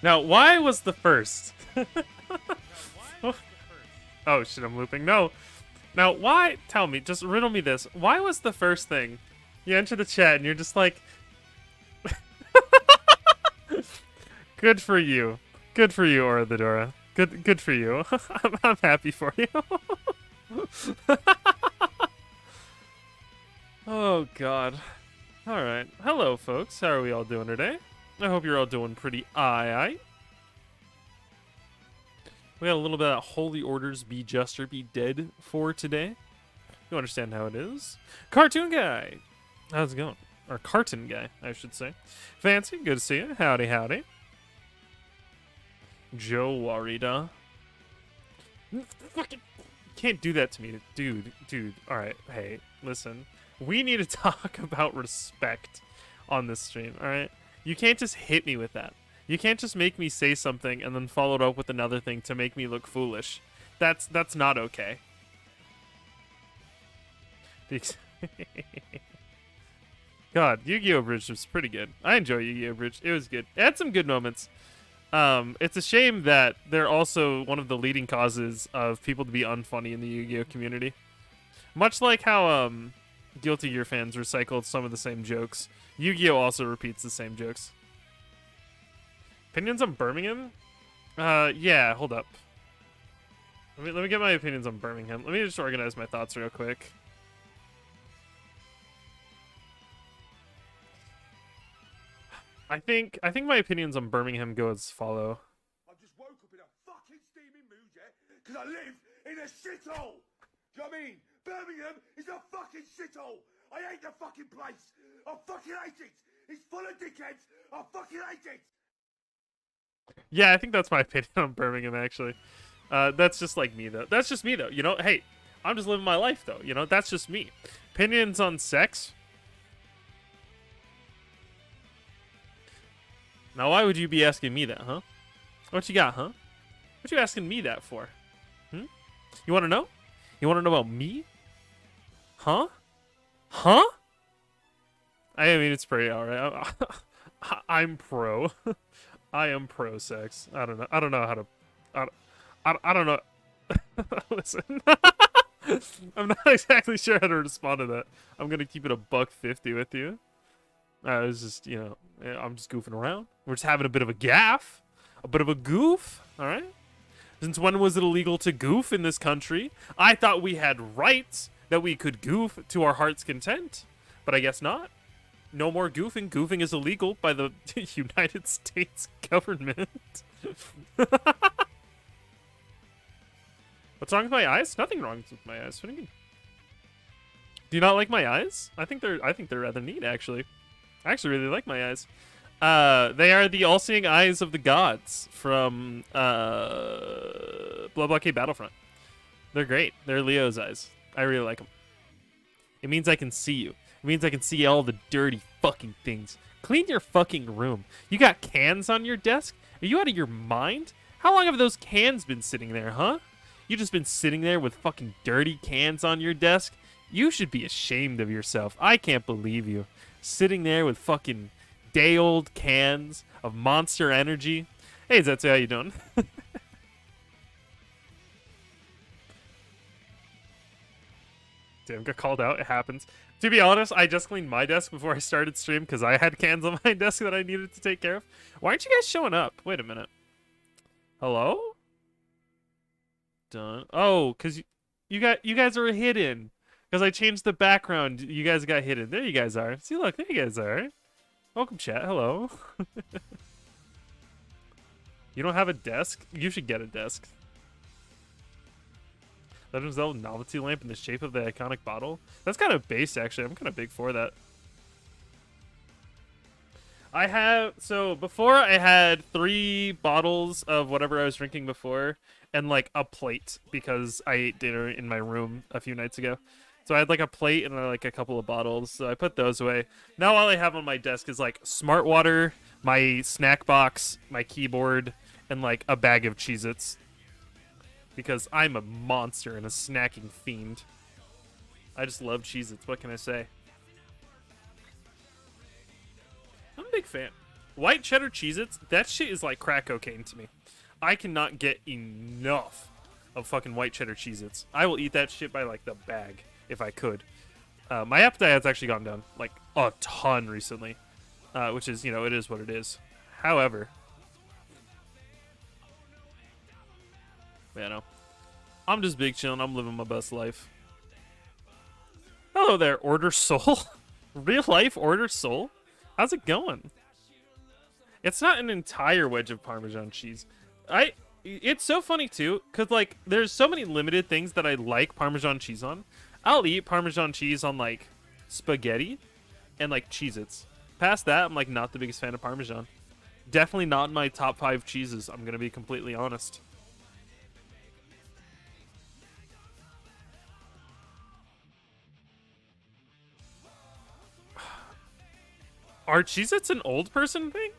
Now, why was the first? Oh shit, I'm looping. No. Now, why? Tell me, just riddle me this. Why was the first thing? You enter the chat and you're just like, good for you. Good for you, Oradora. Good for you. I'm happy for you. Oh, God. Alright. Hello, folks. How are we all doing today? I hope you're all doing pretty aye. We got a little bit of Holy Orders Be Just or Be Dead for today. You understand how it is. Cartoon Guy. How's it going? Or Carton Guy, I should say. Fancy, good to see you. Howdy, howdy. Joe Warida. Fucking can't do that to me. Dude. Alright, hey, listen. We need to talk about respect on this stream, alright? You can't just hit me with that. You can't just make me say something and then follow it up with another thing to make me look foolish. That's not okay. God, Yu-Gi-Oh! Bridge was pretty good. I enjoy Yu-Gi-Oh! Bridge. It was good. It had some good moments. It's a shame that they're also one of the leading causes of people to be unfunny in the Yu-Gi-Oh! Community. Much like how Guilty Gear fans recycled some of the same jokes, Yu-Gi-Oh! Also repeats the same jokes. Opinions on Birmingham? Yeah, hold up. Let me get my opinions on Birmingham. Let me just organize my thoughts real quick. I think my opinions on Birmingham go as follow. I just woke up in a fucking steaming mood, yeah? Because I live in a shithole! Do you know what I mean? Birmingham is a fucking shithole! I hate the fucking place! I fucking hate it! It's full of dickheads! I fucking hate it! Yeah, I think that's my opinion on Birmingham, actually. That's just like me, though. That's just me, though. You know, hey, I'm just living my life, though. You know, that's just me. Opinions on sex? Now, why would you be asking me that, huh? What you got, huh? What you asking me that for? Hmm? You want to know? You want to know about me? Huh? Huh? I mean, it's pretty alright. I'm pro. I am pro sex. I don't know. I don't know how to. I don't know. Listen, I'm not exactly sure how to respond to that. I'm gonna keep it a $1.50 with you. I was just, you know, I'm just goofing around. We're just having a bit of a gaff, a bit of a goof. All right. Since when was it illegal to goof in this country? I thought we had rights that we could goof to our heart's content, but I guess not. No more goofing. Goofing is illegal by the United States government. What's wrong with my eyes? Nothing wrong with my eyes. What do you mean? Do you not like my eyes? I think they're rather neat, actually. I actually really like my eyes. They are the all-seeing eyes of the gods from Blood Blockade Battlefront. They're great. They're Leo's eyes. I really like them. It means I can see you. It means I can see all the dirty fucking things. Clean your fucking room. You got cans on your desk? Are you out of your mind? How long have those cans been sitting there, huh? You just been sitting there with fucking dirty cans on your desk? You should be ashamed of yourself. I can't believe you. Sitting there with fucking day-old cans of Monster Energy. Hey, Zetsu, how you doing? Damn, got called out. It happens. To be honest, I just cleaned my desk before I started stream because I had cans on my desk that I needed to take care of. Why aren't you guys showing up? Wait a minute. Hello? Done. Oh, because you guys are hidden. Because I changed the background. You guys got hidden. There you guys are. See, look. There you guys are. Welcome, chat. Hello. You don't have a desk? You should get a desk. Legend of Zelda novelty lamp in the shape of the iconic bottle. That's kind of base, actually. I'm kind of big for that. So before I had 3 bottles of whatever I was drinking before and like a plate because I ate dinner in my room a few nights ago. So I had like a plate and like a couple of bottles. So I put those away. Now all I have on my desk is like smart water, my snack box, my keyboard, and like a bag of Cheez-Its. Because I'm a monster and a snacking fiend. I just love Cheez-Its. What can I say? I'm a big fan. White cheddar Cheez-Its, that shit is like crack cocaine to me. I cannot get enough of fucking white cheddar Cheez-Its. I will eat that shit by like the bag if I could. My appetite has actually gone down like a ton recently, which is, you know, it is what it is. However, you know, I'm just big chilling. I'm living my best life. Hello there, Order Soul. Real life Order Soul. How's it going? It's not an entire wedge of Parmesan cheese. It's so funny too, cause like there's so many limited things that I like Parmesan cheese on. I'll eat Parmesan cheese on like spaghetti and like Cheez-Its. Past that, I'm like not the biggest fan of Parmesan. Definitely not in my top 5 cheeses. I'm gonna be completely honest. Are Cheez-Its an old person thing?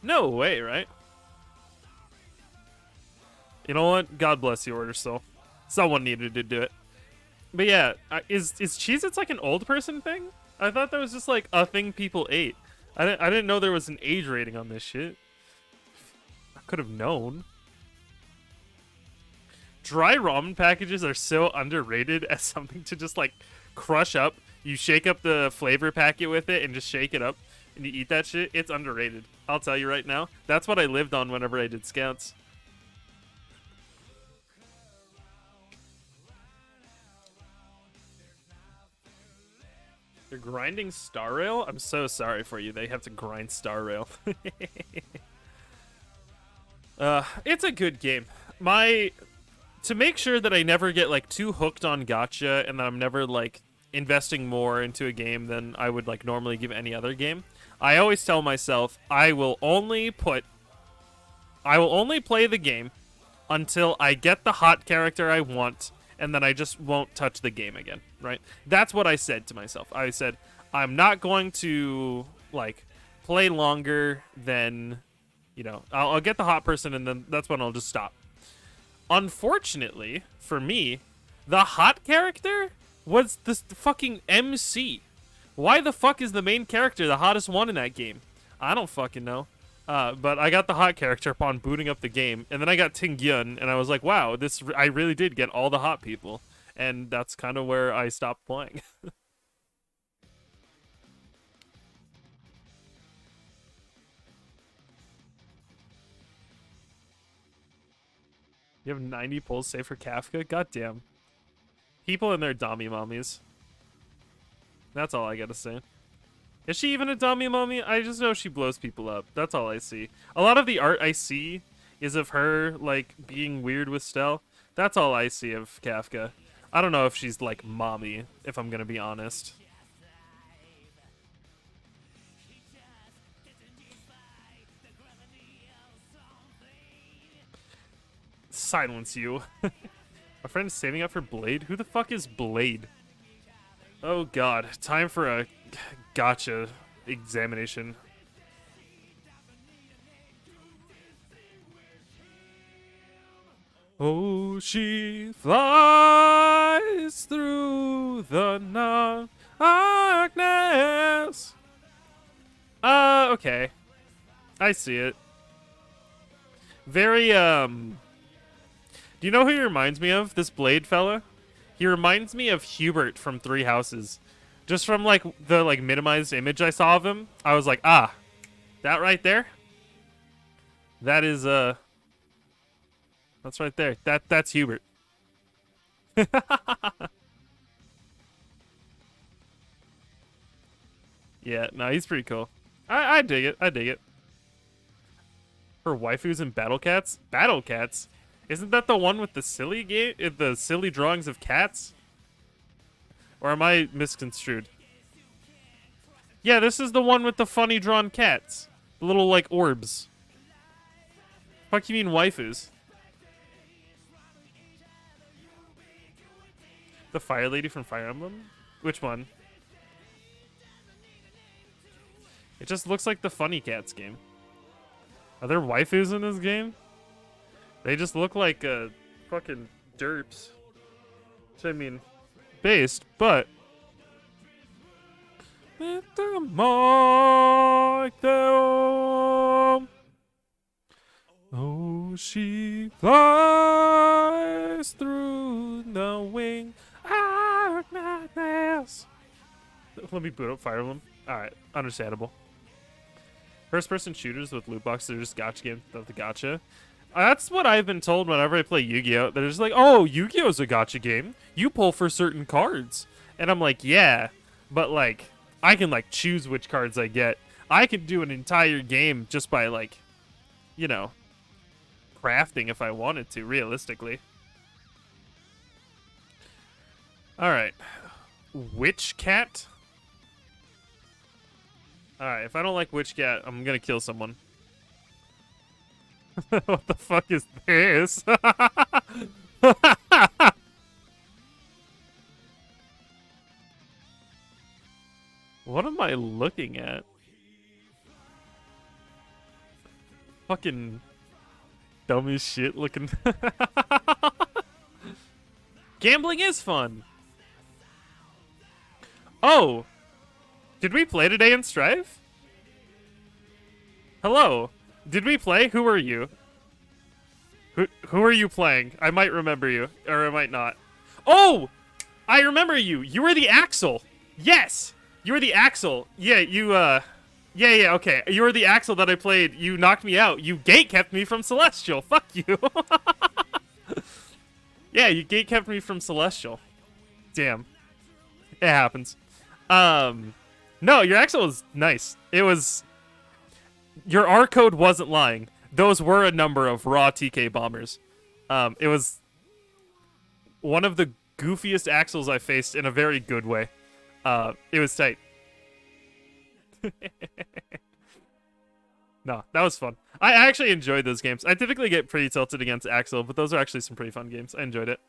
No way, right? You know what? God bless you, Order Soul. Someone needed to do it. But yeah, is Cheez-Its like an old person thing? I thought that was just like a thing people ate. I didn't know there was an age rating on this shit. I could have known. Dry ramen packages are so underrated as something to just like crush up. You shake up the flavor packet with it and just shake it up and you eat that shit. It's underrated. I'll tell you right now. That's what I lived on whenever I did scouts. You're grinding Star Rail? I'm so sorry for you. They have to grind Star Rail. It's a good game. To make sure that I never get like too hooked on gacha and that I'm never like investing more into a game than I would like normally give any other game, I always tell myself I will only play the game until I get the hot character I want, and then I just won't touch the game again, right? That's what I said to myself. I said, I'm not going to, like, play longer than, you know, I'll get the hot person, and then that's when I'll just stop. Unfortunately, for me, the hot character was the fucking MC. Why the fuck is the main character the hottest one in that game? I don't fucking know. But I got the hot character upon booting up the game, and then I got Tingyun, and I was like, wow, I really did get all the hot people. And that's kind of where I stopped playing. You have 90 pulls saved for Kafka? Goddamn. People and their dummy mommies. That's all I gotta say. Is she even a dummy mommy? I just know she blows people up. That's all I see. A lot of the art I see is of her, like, being weird with Stell. That's all I see of Kafka. I don't know if she's, like, mommy, if I'm gonna be honest. Silence you. My friend is saving up for Blade? Who the fuck is Blade? Oh god, time for a gotcha examination. Oh, she flies through the darkness. Okay. I see it. Very, do you know who he reminds me of? This Blade fella? He reminds me of Hubert from Three Houses. Just from, like, the, like, minimized image I saw of him, I was like, ah, that right there? That is, that's right there. That's Hubert. Yeah, no, he's pretty cool. I dig it. I dig it. Her waifus and Battle Cats? Battle Cats? Isn't that the one with the silly game? The silly drawings of cats? Or am I misconstrued? Yeah, this is the one with the funny drawn cats. The little, like, orbs. Fuck you mean waifus? The Fire Lady from Fire Emblem? Which one? It just looks like the Funny Cats game. Are there waifus in this game? They just look like fucking derps. Which I mean, based, but with the mark the she flies through the wing of madness. Let me boot up Fire Emblem. Alright, understandable. First-person shooters with loot boxes are just gacha games without the gacha. That's what I've been told whenever I play Yu-Gi-Oh! They're just like, oh, Yu-Gi-Oh's a gacha game. You pull for certain cards. And I'm like, yeah, but, like, I can, like, choose which cards I get. I can do an entire game just by, like, you know, crafting if I wanted to, realistically. Alright. Witch Cat? Alright, if I don't like Witch Cat, I'm gonna kill someone. What the fuck is this? What am I looking at? Fucking dumb as shit looking. Gambling is fun. Oh, did we play today in Strive? Hello. Did we play? Who are you? Who are you playing? I might remember you, or I might not. Oh! I remember you. You were the Axel. Yes! You were the Axel. Yeah, you, Yeah, okay. You were the Axel that I played. You knocked me out. You gate kept me from Celestial. Fuck you. Yeah, you gate kept me from Celestial. Damn. It happens. No, your Axel was nice. It was... Your R code wasn't lying. Those were a number of raw TK bombers. It was one of the goofiest Axels I faced in a very good way. It was tight. No, that was fun. I actually enjoyed those games. I typically get pretty tilted against Axel, but those are actually some pretty fun games. I enjoyed it.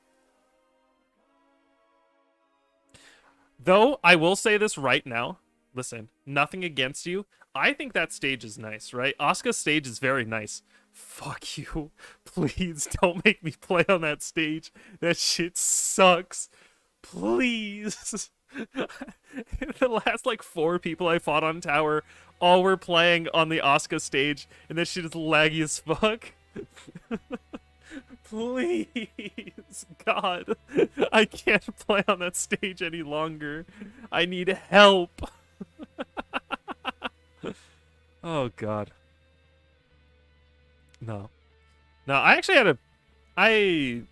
Though, I will say this right now. Listen, nothing against you. I think that stage is nice, right? Asuka's stage is very nice. Fuck you. Please don't make me play on that stage. That shit sucks. Please. The last, like, 4 people I fought on tower all were playing on the Asuka stage, and that shit is laggy as fuck. Please, God. I can't play on that stage any longer. I need help. Oh, God. No. No, I actually had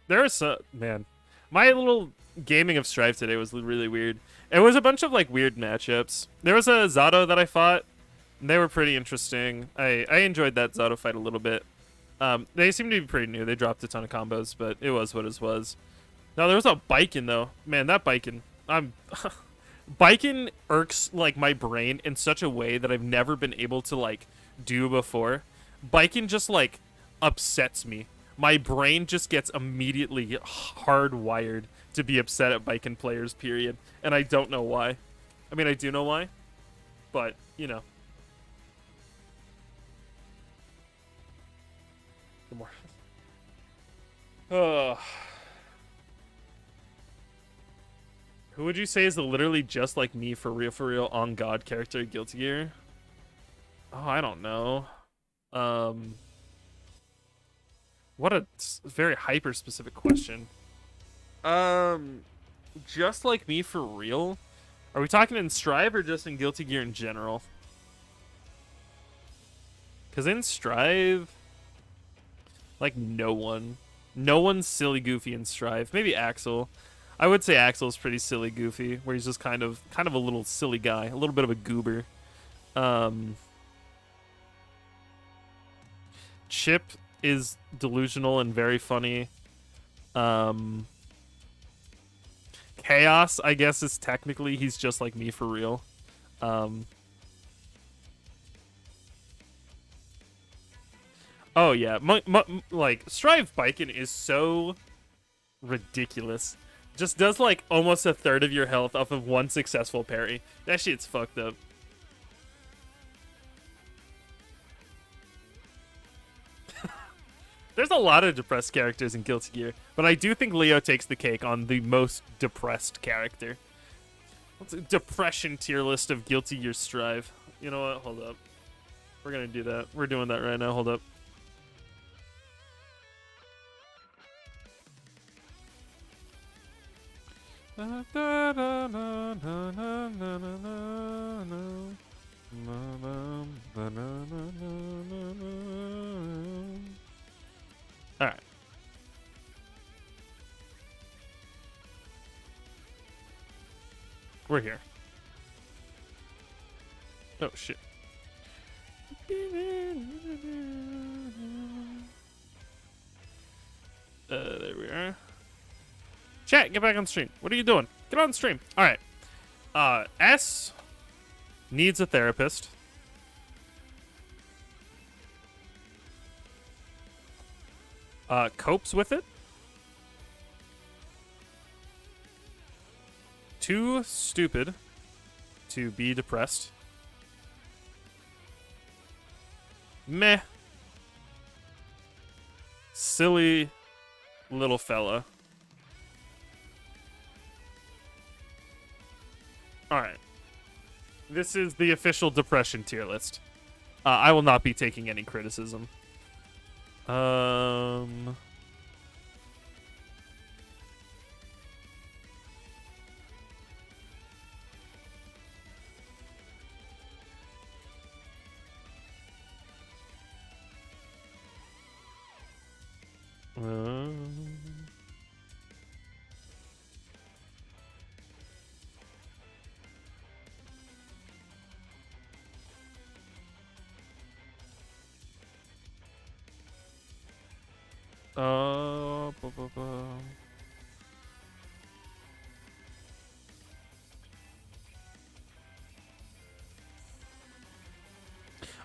there was man. My little gaming of Strive today was really weird. It was a bunch of, like, weird matchups. There was a Zato that I fought. And they were pretty interesting. I enjoyed that Zato fight a little bit. They seem to be pretty new. They dropped a ton of combos, but it was what it was. Now, there was a Baiken, though. Man, that Baiken. Baiken irks, like, my brain in such a way that I've never been able to, like, do before. Baiken just, like, upsets me. My brain just gets immediately hardwired to be upset at Baiken players, period. And I don't know why. I mean, I do know why. But, you know. Good more. Who would you say is the literally just like me for real on God character at Guilty Gear? Oh, I don't know. What a very hyper specific question. Just like me for real? Are we talking in Strive or just in Guilty Gear in general? Because in Strive, like, no one's silly goofy in Strive. Maybe Axel. I would say Axel's pretty silly goofy, where he's just kind of a little silly guy, a little bit of a goober. Chip is delusional and very funny. Chaos, I guess, is technically he's just like me for real. Oh yeah, like Strive Baiken is so ridiculous. Just does like almost a third of your health off of one successful parry. That shit's fucked up. There's a lot of depressed characters in Guilty Gear, but I do think Leo takes the cake on the most depressed character. What's a depression tier list of Guilty Gear Strive? You know what? Hold up. We're gonna do that. We're doing that right now. Hold up. All right. We're here. Oh shit. There we are. Chat, get back on stream. What are you doing? Get on stream. All right. S needs a therapist. Copes with it. Too stupid to be depressed. Meh. Silly little fella. Alright. This is the official depression tier list. I will not be taking any criticism. Bu- bu- bu. All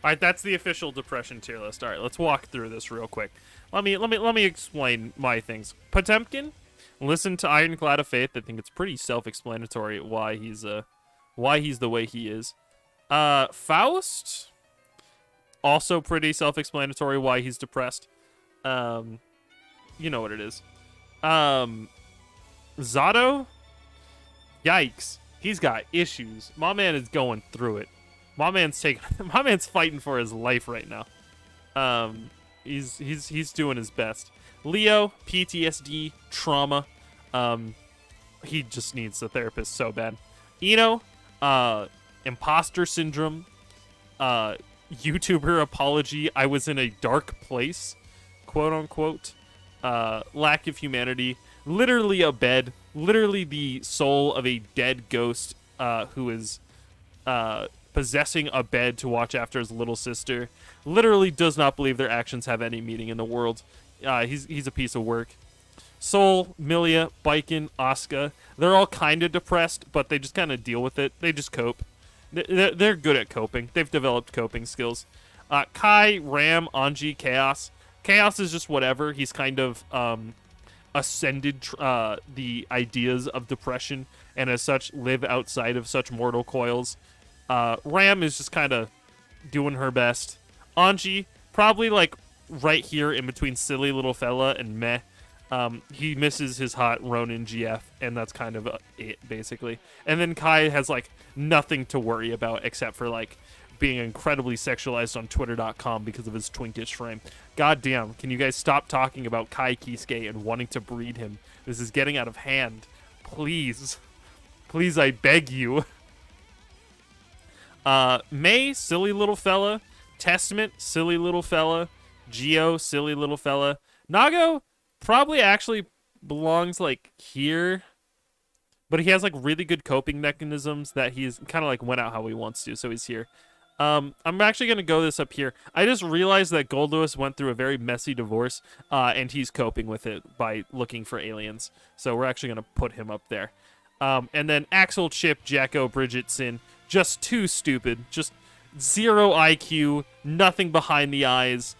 right, that's the official depression tier list. All right, let's walk through this real quick. Let me explain my things. Potemkin, listen to Ironclad of Faith. I think it's pretty self-explanatory why he's the way he is. Faust, also pretty self-explanatory why he's depressed. You know what it is. Zato, yikes, he's got issues. My man is going through it. My man's fighting for his life right now. He's doing his best. Leo, PTSD, trauma. He just needs a therapist so bad. Eno, imposter syndrome. YouTuber apology. I was in a dark place, quote unquote. Lack of humanity. Literally a bed. Literally the soul of a dead ghost who is possessing a bed to watch after his little sister. Literally does not believe their actions have any meaning in the world. He's a piece of work. Soul, Milia, Biken, Asuka. They're all kind of depressed, but they just kind of deal with it. They just cope. They're good at coping. They've developed coping skills. Kai, Ram, Anji, Chaos. Chaos is just whatever. He's kind of ascended the ideas of depression, and as such live outside of such mortal coils. Ram is just kind of doing her best. Anji, probably like right here in between silly little fella and meh. He misses his hot Ronin GF, and that's kind of it, basically. And then Kai has like nothing to worry about except for like being incredibly sexualized on Twitter.com because of his twinkish frame. God damn, can you guys stop talking about Kai Kisuke and wanting to breed him? This is getting out of hand. Please. Please, I beg you. May, silly little fella. Testament, silly little fella. Geo, silly little fella. Nago probably actually belongs like here, but he has like really good coping mechanisms that he's kind of like went out how he wants to, so he's here. I'm actually gonna go this up here. I just realized that Gold Lewis went through a very messy divorce, and he's coping with it by looking for aliens. So we're actually gonna put him up there. And then Axel, Chip, Jacko, Bridget, Sin, just too stupid, just zero IQ, nothing behind the eyes,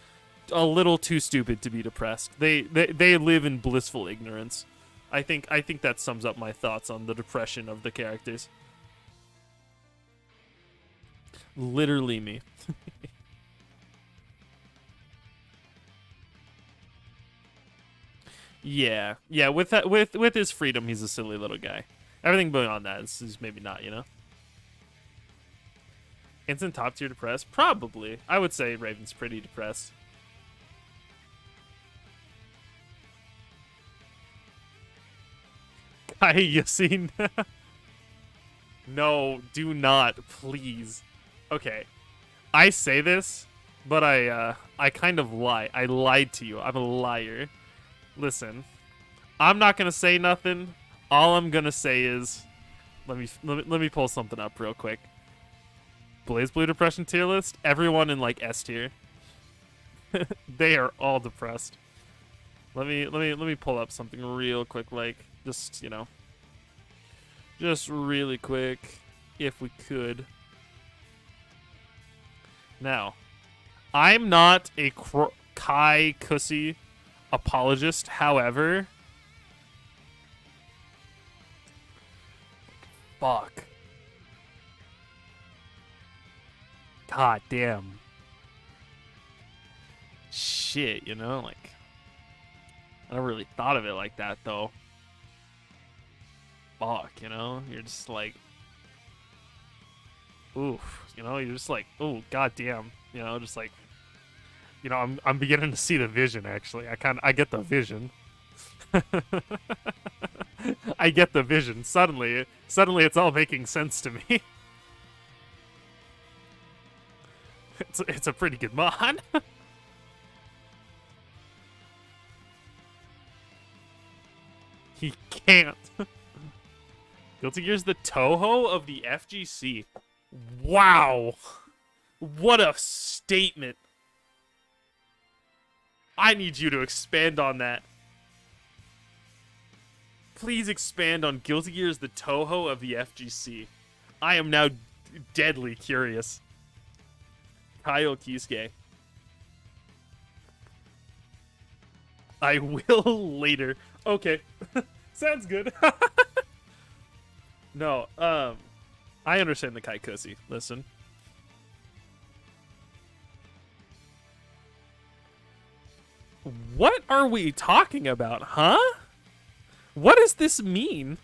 a little too stupid to be depressed. They live in blissful ignorance. I think that sums up my thoughts on the depression of the characters. Literally me. Yeah, with that, with his freedom, he's a silly little guy. Everything beyond that is maybe not, you know. Instant top tier depressed? Probably. I would say Raven's pretty depressed. Hi, Yassine. No, do not, please. Okay, I say this, but I kind of lie. I lied to you. I'm a liar. Listen, I'm not gonna say nothing. All I'm gonna say is, let me pull something up real quick. BlazBlue depression tier list. Everyone in like S tier. They are all depressed. Let me pull up something real quick, like just just really quick, if we could. Now, I'm not a Kai Kusi apologist. However, fuck. God damn. Shit, like I never really thought of it like that though. Fuck, you're just like, oof, you're just like, oh goddamn, just like, I'm beginning to see the vision. Actually, I get the vision. I get the vision. Suddenly it's all making sense to me. It's a pretty good mod. He can't. Guilty Gear's the Toho of the FGC. Wow. What a statement. I need you to expand on that. Please expand on Guilty Gear's the Toho of the FGC. I am now deadly curious. Kyle Kisuke. I will later. Okay. Sounds good. No, I understand the Kaikusi. Listen. What are we talking about, huh? What does this mean?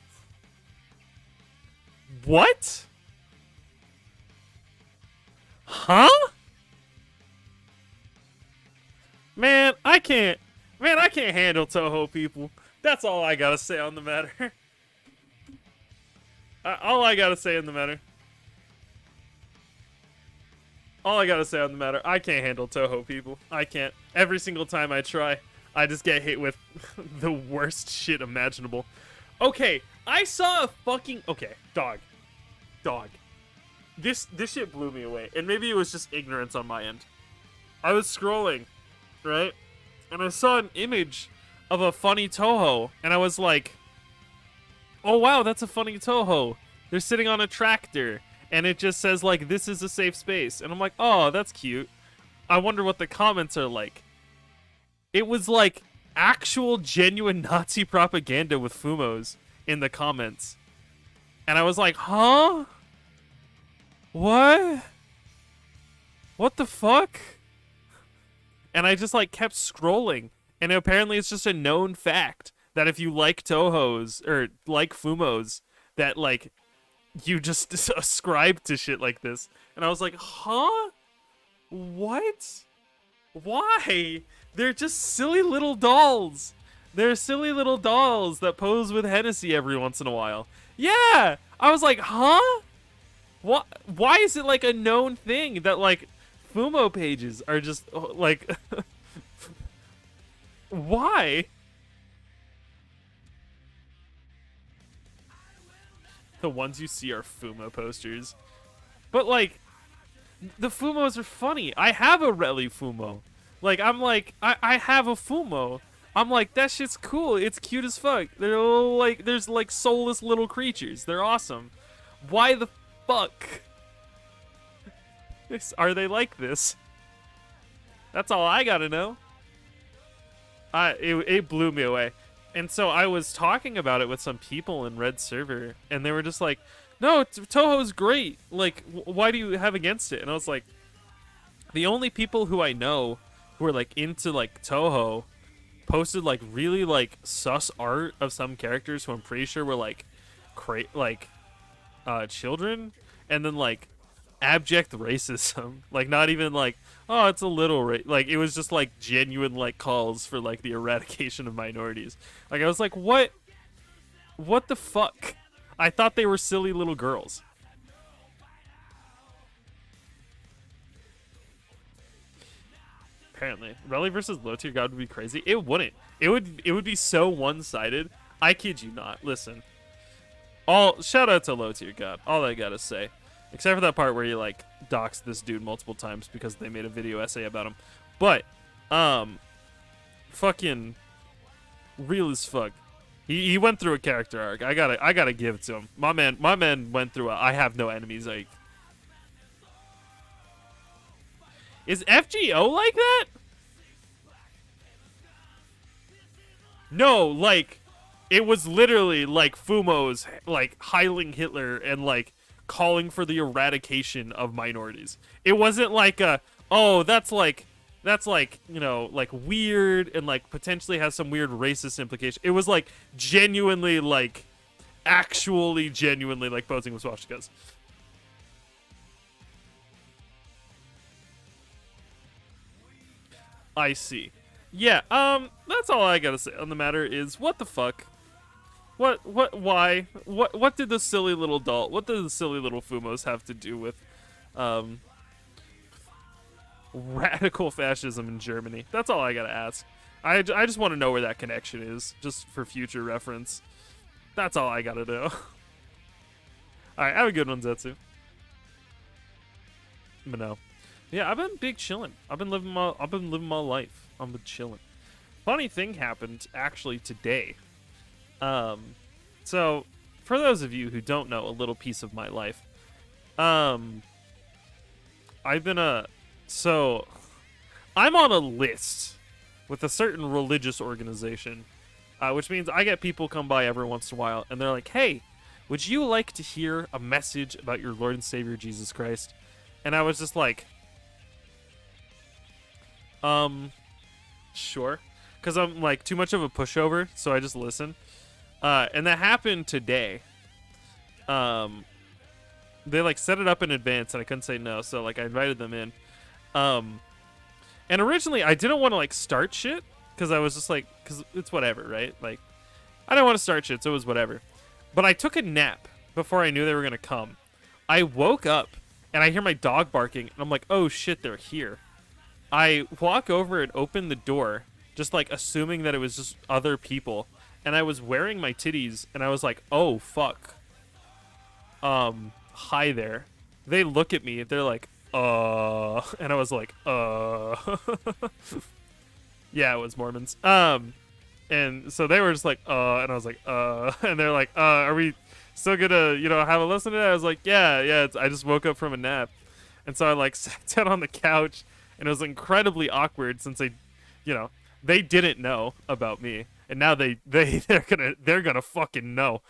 What? Huh? Man, I can't handle Toho people. That's all I gotta say on the matter. All I gotta say on the matter. I can't handle Toho people. I can't. Every single time I try, I just get hit with the worst shit imaginable. Okay, I saw a fucking... Okay, dog. This shit blew me away. And maybe it was just ignorance on my end. I was scrolling, right? And I saw an image of a funny Toho. And I was like, oh wow, that's a funny Toho. They're sitting on a tractor. And it just says, like, this is a safe space. And I'm like, oh, that's cute. I wonder what the comments are like. It was like actual genuine Nazi propaganda with Fumos in the comments. And I was like, huh? What? What the fuck? And I just like kept scrolling. And apparently it's just a known fact that if you like Tohos or like Fumos, that like you just ascribe to shit like this. And I was like, huh? What? Why? They're just silly little dolls. They're silly little dolls that pose with Hennessy every once in a while. Yeah! I was like, huh? What? Why is it like a known thing that like Fumo pages are just like... Why? The ones you see are Fumo posters. But like, the Fumos are funny. I have a Rally Fumo. Like, I'm like, I have a Fumo. I'm like, that shit's cool. It's cute as fuck. They're like, there's like soulless little creatures. They're awesome. Why the fuck are they like this? That's all I gotta know. It blew me away. And so I was talking about it with some people in Red Server, and they were just like, no, Toho's great. Like, why do you have against it? And I was like, the only people who I know who are like into like Toho posted like really like sus art of some characters who I'm pretty sure were like children, and then like abject racism. Like, not even like, oh, it's a little like, it was just like genuine like calls for like the eradication of minorities. Like, I was like, what What the fuck? I thought they were silly little girls. Apparently, Rally versus low tier god would be crazy. It wouldn't. It would be so one-sided. I kid you not. Listen. All shout out to low tier god. All I gotta say, except for that part where you like doxed this dude multiple times because they made a video essay about him. But, fucking real as fuck. He went through a character arc. I gotta give it to him. My man went through a I have no enemies. Like, is FGO like that? No, like, it was literally like Fumo's like Heiling Hitler and like calling for the eradication of minorities. It wasn't like a, oh, that's like, you know, like weird and like potentially has some weird racist implication. It was like genuinely like actually genuinely like posing with swastikas. I see. Yeah, that's all I gotta say on the matter is what the fuck? Why? What did the silly little doll, what did the silly little Fumos have to do with, radical fascism in Germany? That's all I gotta ask. I just want to know where that connection is, just for future reference. That's all I gotta know. Alright, have a good one, Zetsu. But no. Yeah, I've been big chilling. I've been living my life. I'm been chilling. Funny thing happened actually today. So for those of you who don't know a little piece of my life, I've been so I'm on a list with a certain religious organization, which means I get people come by every once in a while and they're like, "Hey, would you like to hear a message about your Lord and Savior Jesus Christ?" And I was just like, sure, because I'm like too much of a pushover, so I just listen. And that happened today. They like set it up in advance, and I couldn't say no, so like I invited them in. And originally I didn't want to like start shit because I was just like, because it's whatever, right? Like I didn't want to start shit, so it was whatever. But I took a nap before I knew they were gonna come. I woke up and I hear my dog barking, and I'm like, oh shit, they're here. I walk over and open the door, just like assuming that it was just other people, and I was wearing my titties, and I was like, oh fuck. Hi there. They look at me, they're like, and I was like, yeah, it was Mormons. And so they were just like, and I was like, and they're like, are we still gonna, you know, have a listen to that? I was like, yeah, I just woke up from a nap. And so I like sat down on the couch, and it was incredibly awkward since they, you know, they didn't know about me, and now they're gonna fucking know.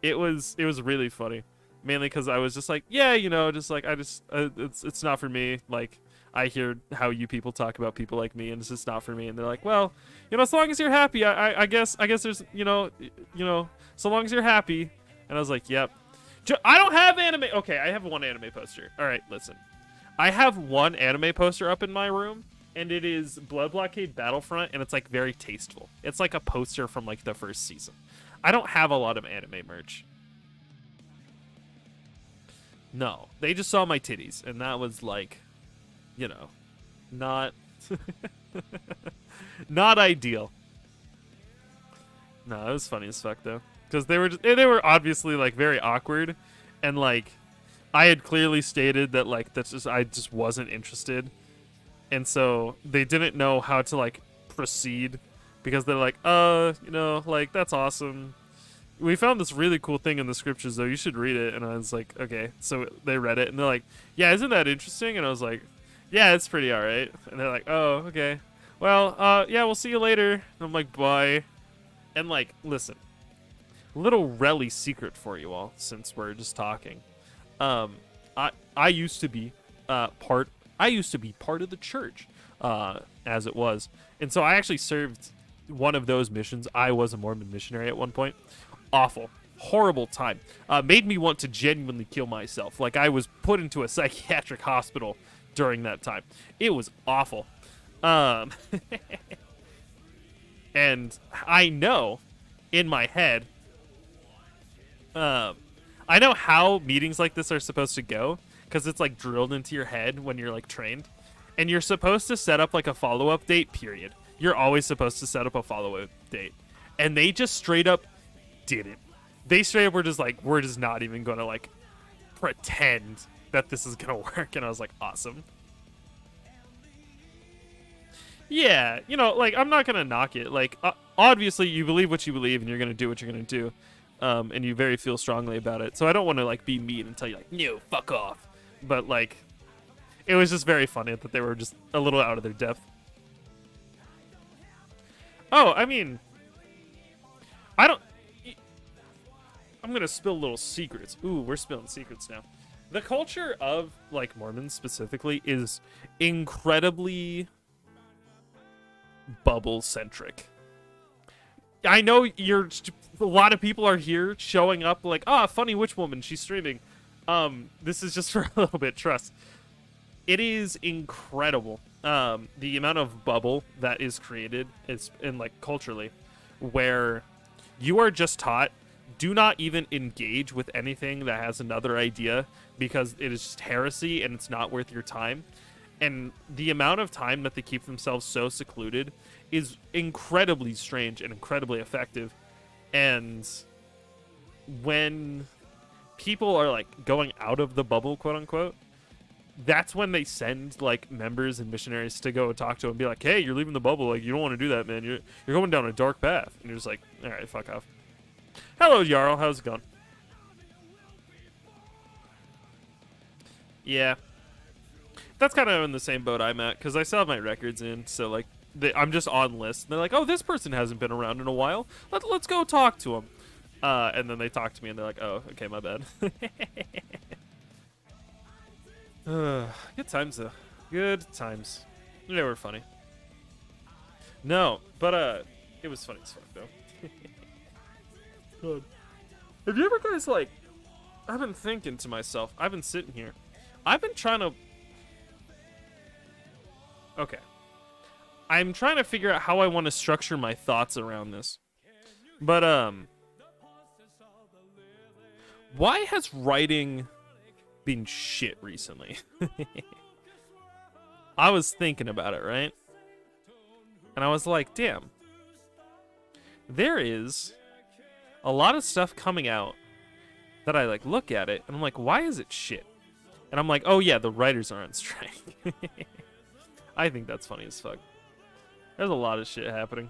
It was really funny, mainly because I was just like, yeah, you know, just like it's not for me. Like I hear how you people talk about people like me, and it's just not for me. And they're like, well, you know, as long as you're happy, I guess there's, you know, so long as you're happy. And I was like, yep. I don't have anime. Okay, I have one anime poster. All right, listen. I have one anime poster up in my room, and it is Blood Blockade Battlefront, and it's like very tasteful. It's like a poster from like the first season. I don't have a lot of anime merch. No, they just saw my titties, and that was like, you know, not not ideal. No, it was funny as fuck though, because they were obviously like very awkward, and like I had clearly stated that like I just wasn't interested, and so they didn't know how to like proceed, because they're like, you know, like that's awesome. We found this really cool thing in the scriptures though. You should read it. And I was like, okay. So they read it, and they're like, yeah, isn't that interesting? And I was like, yeah, it's pretty alright. And they're like, oh, okay. Well, yeah, we'll see you later. And I'm like, bye. And like, listen, little Relly secret for you all, since we're just talking. I used to be part of the church, as it was, and so I actually served one of those missions. I was a Mormon missionary at one point. Awful, horrible time. Made me want to genuinely kill myself. Like I was put into a psychiatric hospital during that time. It was awful. And I know in my head. I know how meetings like this are supposed to go because it's like drilled into your head when you're like trained, and you're supposed to set up like a follow-up date. Period. You're always supposed to set up a follow-up date, and they just straight up didn't. They straight up were just like, we're just not even gonna like pretend that this is gonna work, and I was like, awesome. Yeah, you know, like, I'm not gonna knock it. Like, obviously, you believe what you believe, and you're gonna do what you're gonna do, and you very feel strongly about it. So I don't want to like be mean and tell you like, no, fuck off. But like, it was just very funny that they were just a little out of their depth. Oh, I mean, I don't. I'm gonna spill little secrets. Ooh, we're spilling secrets now. The culture of like Mormons specifically is incredibly bubble centric. I know a lot of people are here showing up like, funny witch woman, she's streaming. This is just for a little bit. Trust. It is incredible. The amount of bubble that is created is in like culturally, where you are just taught, do not even engage with anything that has another idea because it is just heresy and it's not worth your time. And the amount of time that they keep themselves so secluded is incredibly strange and incredibly effective. And when people are like going out of the bubble, quote unquote, that's when they send like members and missionaries to go and talk to them and be like, hey, you're leaving the bubble. Like, you don't want to do that, man. You're going down a dark path. And you're just like, all right, fuck off. Hello, Jarl. How's it going? Yeah. That's kind of in the same boat I'm at, because I still have my records in, so, like, I'm just on lists. And they're like, oh, this person hasn't been around in a while. Let's go talk to him. And then they talk to me, and they're like, oh, okay, my bad. Good times, though. Good times. They were funny. No, but, it was funny as fuck, though. God. Have you ever guys, like, I've been thinking to myself, I've been sitting here, I've been trying to, okay, I'm trying to figure out how I want to structure my thoughts around this, but, why has writing been shit recently? I was thinking about it, right? And I was like, damn, there is a lot of stuff coming out that I like look at it and I'm like, why is it shit? And I'm like, oh yeah, the writers are on strike. I think that's funny as fuck. There's a lot of shit happening.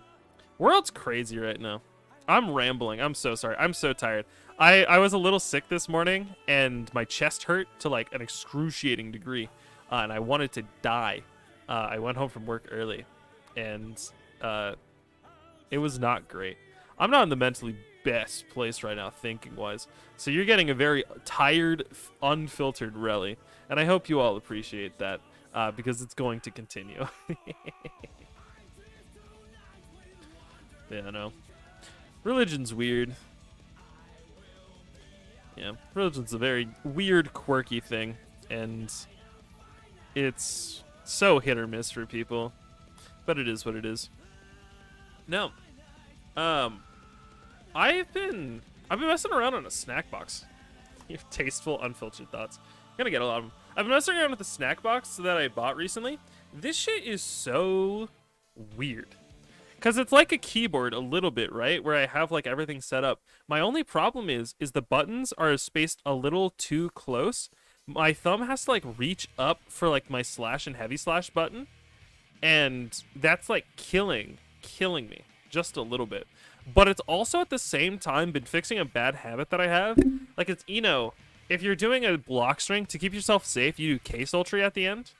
World's crazy right now. I'm rambling. I'm so sorry. I'm so tired. I was a little sick this morning and my chest hurt to like an excruciating degree. And I wanted to die. I went home from work early and it was not great. I'm not in the mentally best place right now thinking wise, so you're getting a very tired, unfiltered Relly, and I hope you all appreciate that, because it's going to continue. Yeah, I know. Religion's weird. Yeah, religion's a very weird, quirky thing, and it's so hit or miss for people, but it is what it is. No. I've been messing around on a snack box. Your tasteful, unfiltered thoughts. I'm gonna get a lot of them. I've been messing around with the snack box that I bought recently. This shit is so weird. Because it's like a keyboard a little bit, right? Where I have like everything set up. My only problem is the buttons are spaced a little too close. My thumb has to like reach up for like my slash and heavy slash button. And that's like killing me just a little bit. But it's also at the same time been fixing a bad habit that I have. Like, it's, you know, if you're doing a block string, to keep yourself safe, you do case ultry at the end.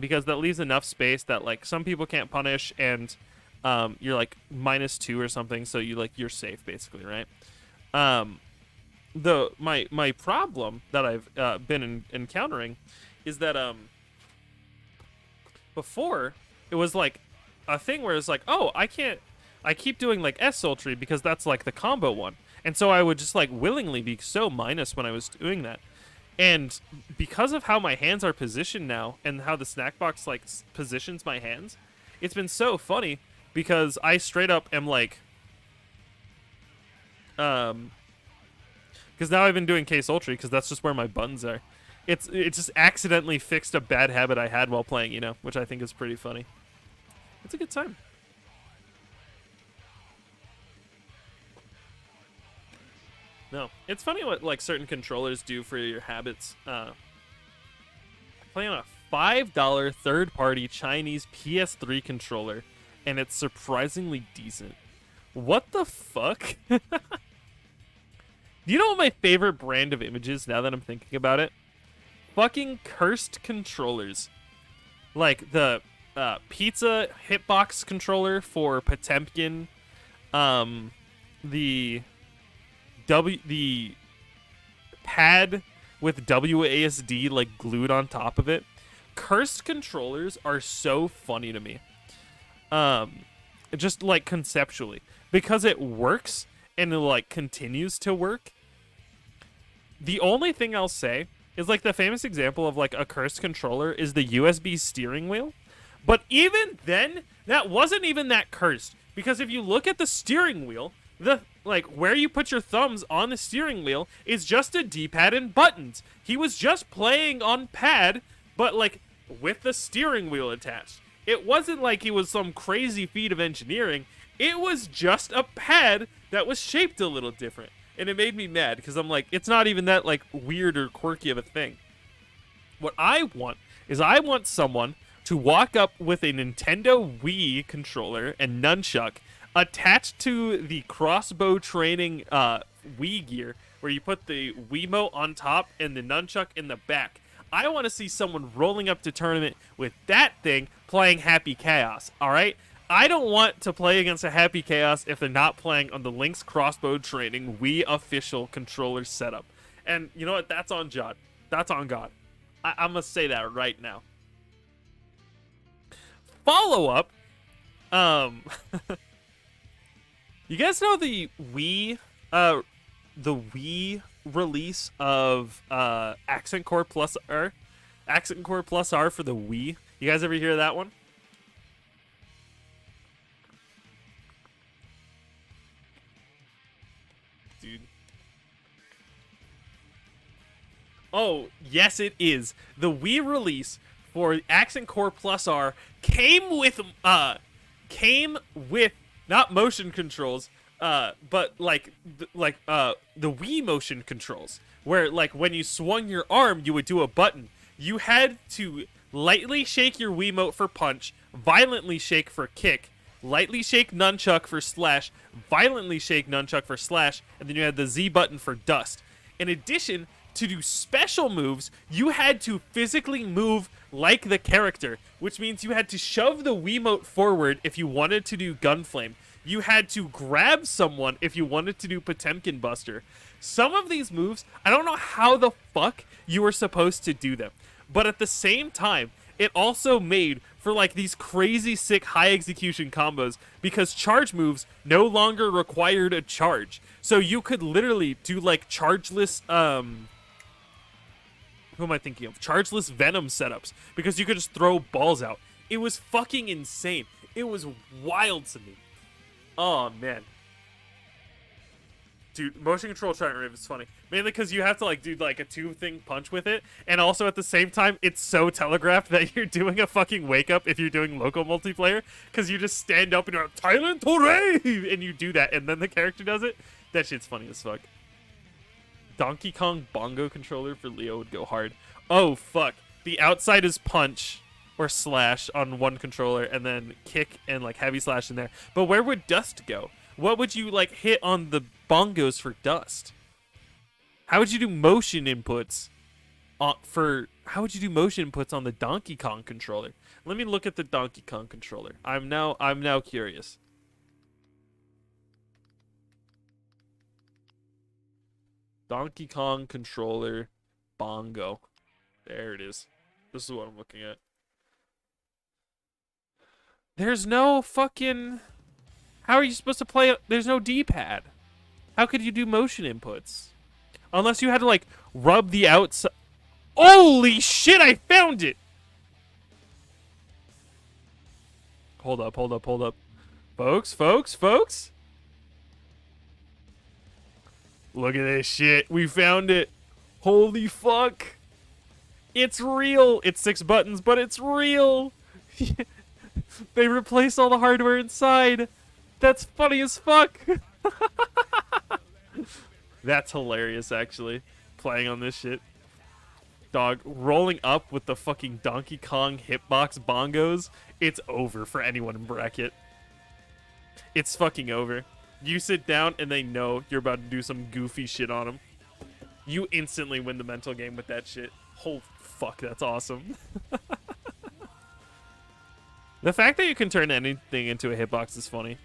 Because that leaves enough space that, like, some people can't punish, and you're, like, -2 or something, so you're safe, basically, right? My problem that I've been encountering is that, before, it was, like, a thing where it's like, oh, I keep doing like S Sultry because that's like the combo one. And so I would just like willingly be so minus when I was doing that. And because of how my hands are positioned now and how the snack box like positions my hands, it's been so funny because I straight up am like Because now I've been doing Case Ultra because that's just where my buttons are. It just accidentally fixed a bad habit I had while playing, you know, which I think is pretty funny. It's a good time. No, it's funny what like certain controllers do for your habits. Playing a $5 third-party Chinese PS3 controller, and it's surprisingly decent. What the fuck? Do you know what my favorite brand of images now that I'm thinking about it? Fucking cursed controllers. Like the pizza hitbox controller for Potemkin, the pad with WASD like glued on top of it. Cursed controllers are so funny to me. Just like conceptually, because it works and it like continues to work. The only thing I'll say is like the famous example of like a cursed controller is the USB steering wheel. But even then, that wasn't even that cursed, because if you look at the steering wheel, the like where you put your thumbs on the steering wheel is just a D-pad and buttons. He was just playing on pad, but like with the steering wheel attached. It wasn't like it was some crazy feat of engineering. It was just a pad that was shaped a little different. And it made me mad because I'm like, it's not even that like weird or quirky of a thing. What I want is I want someone to walk up with a Nintendo Wii controller and nunchuck attached to the crossbow training Wii gear, where you put the Wiimote on top and the nunchuck in the back. I want to see someone rolling up to tournament with that thing playing Happy Chaos, all right? I don't want to play against a Happy Chaos if they're not playing on the Lynx Crossbow Training Wii official controller setup. And you know what? That's on God. That's on God. I'm going to say that right now. Follow up. You guys know the Wii release of Accent Core Plus R? Accent Core Plus R for the Wii. You guys ever hear that one? Dude. Oh, yes it is. The Wii release for Accent Core Plus R came with not motion controls, but like the Wii motion controls, where like when you swung your arm, you would do a button. You had to lightly shake your Wiimote for punch, violently shake for kick, lightly shake nunchuck for slash, violently shake nunchuck for slash, and then you had the Z button for dust. In addition, to do special moves, you had to physically move like the character, which means you had to shove the Wiimote forward if you wanted to do Gunflame. You had to grab someone if you wanted to do Potemkin Buster. Some of these moves, I don't know how the fuck you were supposed to do them. But at the same time, it also made for like these crazy sick high execution combos because charge moves no longer required a charge. So you could literally do like chargeless, who am I thinking of? Chargeless Venom setups because you could just throw balls out. It was fucking insane. It was wild to me. Oh, man. Dude, motion control Trident Rave is funny. Mainly because you have to, like, do, like, a two-thing punch with it. And also, at the same time, it's so telegraphed that you're doing a fucking wake-up if you're doing local multiplayer. Because you just stand up and you're like, Thailand to rave! And you do that, and then the character does it. That shit's funny as fuck. Donkey Kong bongo controller for Leo would go hard. Oh, fuck. The outside is punch or slash on one controller, and then kick and, like, heavy slash in there. But where would dust go? What would you, like, hit on the bongos for dust? How would you do motion inputs how would you do motion inputs on the Donkey Kong controller? Let me look at the Donkey Kong controller. I'm now curious. Donkey Kong controller bongo. There it is. This is what I'm looking at. There's no fucking... How are you supposed to play? There's no D-pad. How could you do motion inputs? Unless you had to, like, rub the outside. Holy shit, I found it! Hold up. Folks. Look at this shit. We found it. Holy fuck. It's real. It's 6 buttons, but it's real. They replaced all the hardware inside. That's funny as fuck. That's hilarious, actually. Playing on this shit. Dog, rolling up with the fucking Donkey Kong hitbox bongos, it's over for anyone in bracket. It's fucking over. You sit down and they know you're about to do some goofy shit on them. You instantly win the mental game with that shit. Oh, fuck, that's awesome. The fact that you can turn anything into a hitbox is funny.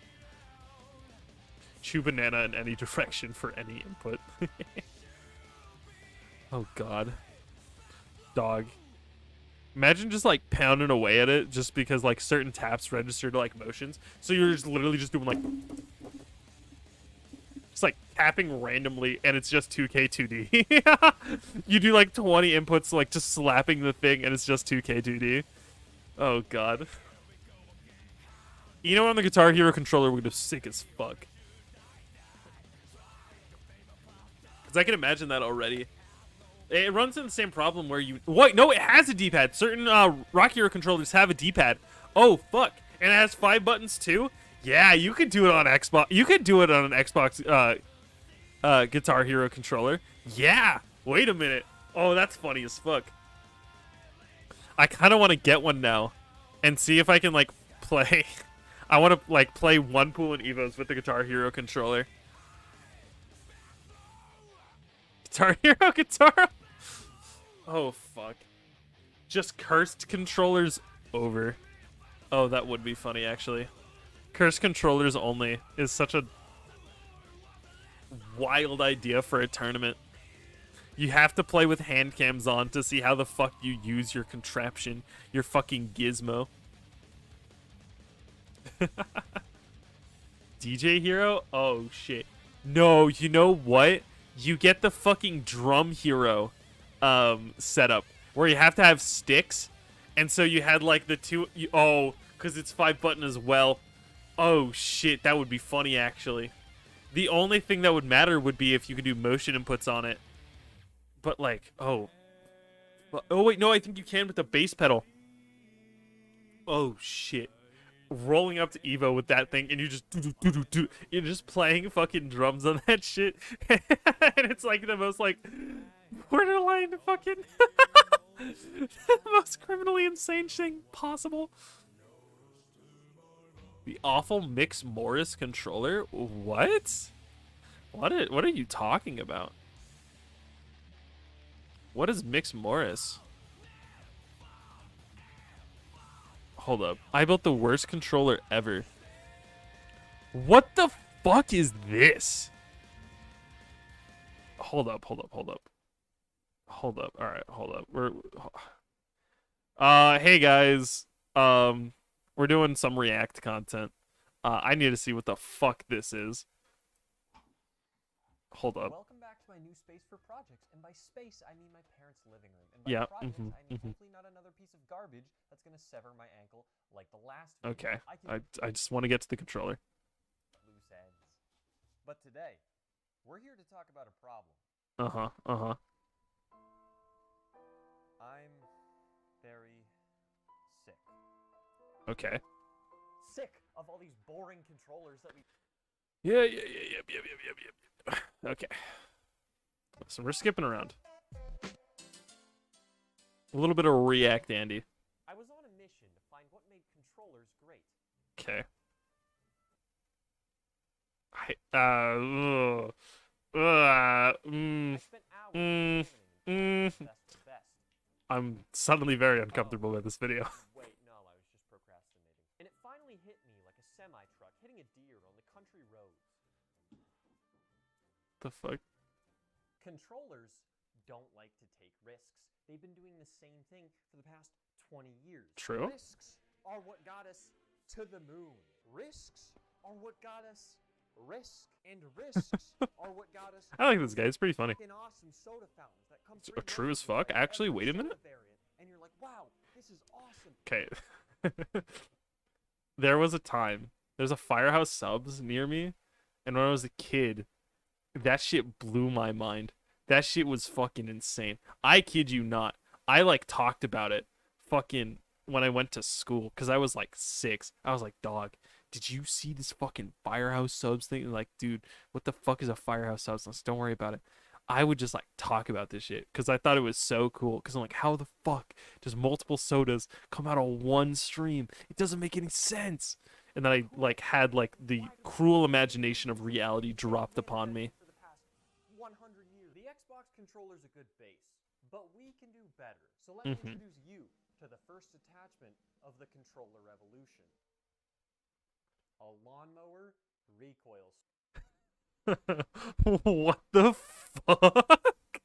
Chew banana in any direction for any input. Oh, God. Dog. Imagine just, like, pounding away at it just because, like, certain taps register to, like, motions. So you're just literally just doing, like... Just, like, tapping randomly, and it's just 2K 2D. You do, like, 20 inputs, like, just slapping the thing, and it's just 2K 2D. Oh, God. You know, on the Guitar Hero controller, we're just sick as fuck. Because I can imagine that already. It runs into the same problem where you... What? No, it has a D-pad. Certain Rock Hero controllers have a D-pad. Oh, fuck. And it has 5 buttons, too? Yeah, you could do it on Xbox. You could do it on an Xbox Guitar Hero controller. Yeah. Wait a minute. Oh, that's funny as fuck. I kind of want to get one now and see if I can, like, play... I want to, like, play One Pool and Evos with the Guitar Hero controller. Guitar Hero guitar? Oh, fuck. Just cursed controllers over. Oh, that would be funny, actually. Cursed controllers only is such a wild idea for a tournament. You have to play with hand cams on to see how the fuck you use your contraption, your fucking gizmo. DJ Hero? Oh, shit. No, you know what? You get the fucking Drum Hero setup where you have to have sticks. And so you had like the two... oh, because it's 5 button as well. Oh, shit. That would be funny, actually. The only thing that would matter would be if you could do motion inputs on it. But like, oh. Oh, wait, no, I think you can with the bass pedal. Oh, shit. Rolling up to Evo with that thing, and you just you're just playing fucking drums on that shit, and it's like the most like borderline fucking the most criminally insane thing possible. The awful Mix Morris controller? What? What are you talking about? What is Mix Morris? Hold up. I built the worst controller ever. What the fuck is this? Hold up. Hold up. Alright, hold up. Hey guys. We're doing some React content. I need to see what the fuck this is. Hold up. Welcome back to my new space for projects, and by space I mean my parents' living room, and by projects I mean hopefully not another piece of garbage that's gonna sever my ankle like the last video. Okay, I just want to get to the controller. Loose ends. But today, we're here to talk about a problem. I'm very sick. Okay. Sick of all these boring controllers that we... Yep. Okay. So we're skipping around. A little bit of React, Andy. I was on a mission to find what made controllers great. Okay. I spent hours examining the best. I'm suddenly very uncomfortable with this video. Wait, no, I was just procrastinating. And it finally hit me like a semi-truck hitting a deer on the country roads. The fuck? Controllers don't like to take risks. They've been doing the same thing for the past 20 years. True. Risks are what got us to the moon. Risks are what got us risks are what got us I like this guy. It's pretty funny. fucking awesome soda fountains that come It's true as fuck. Actually, wait a minute. And you're like, wow, this is awesome. Okay. There was a time. There's a Firehouse Subs near me, and when I was a kid, That shit blew my mind. That shit was fucking insane. I kid you not. I like talked about it fucking when I went to school because I was like 6. I was like, dog, did you see this fucking Firehouse Subs thing? And like, dude, what the fuck is a Firehouse Subs? Don't worry about it. I would just like talk about this shit because I thought it was so cool. Because I'm like, how the fuck does multiple sodas come out on one stream? It doesn't make any sense. And then I like had like the cruel imagination of reality dropped upon me. For the past 100 years. The Xbox controller's a good base, but we can do better. So let me introduce you to the first attachment of the controller revolution. A lawnmower recoil. What the fuck?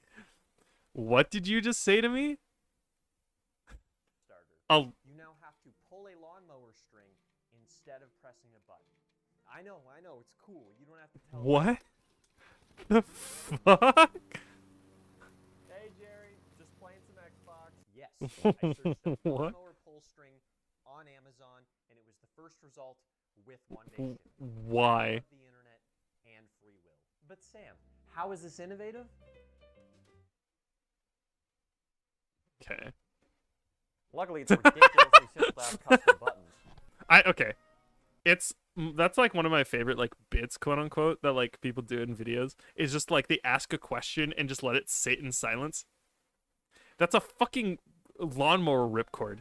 What did you just say to me? Starter. You now have to pull a lawnmower string instead of pressing a button. I know, it's cool. You don't have to tell What the fuck? Hey Jerry, just playing some Xbox. Yes, I searched up What? lawnmower pull string on Amazon, and it was the first result with one baked in. Why? Of the internet and free will. But Sam, how is this innovative? Okay. Luckily, it's ridiculously simple to have custom buttons. Okay. That's like one of my favorite like bits, quote unquote, that like people do in videos. Is just like they ask a question and just let it sit in silence. That's a fucking lawnmower ripcord.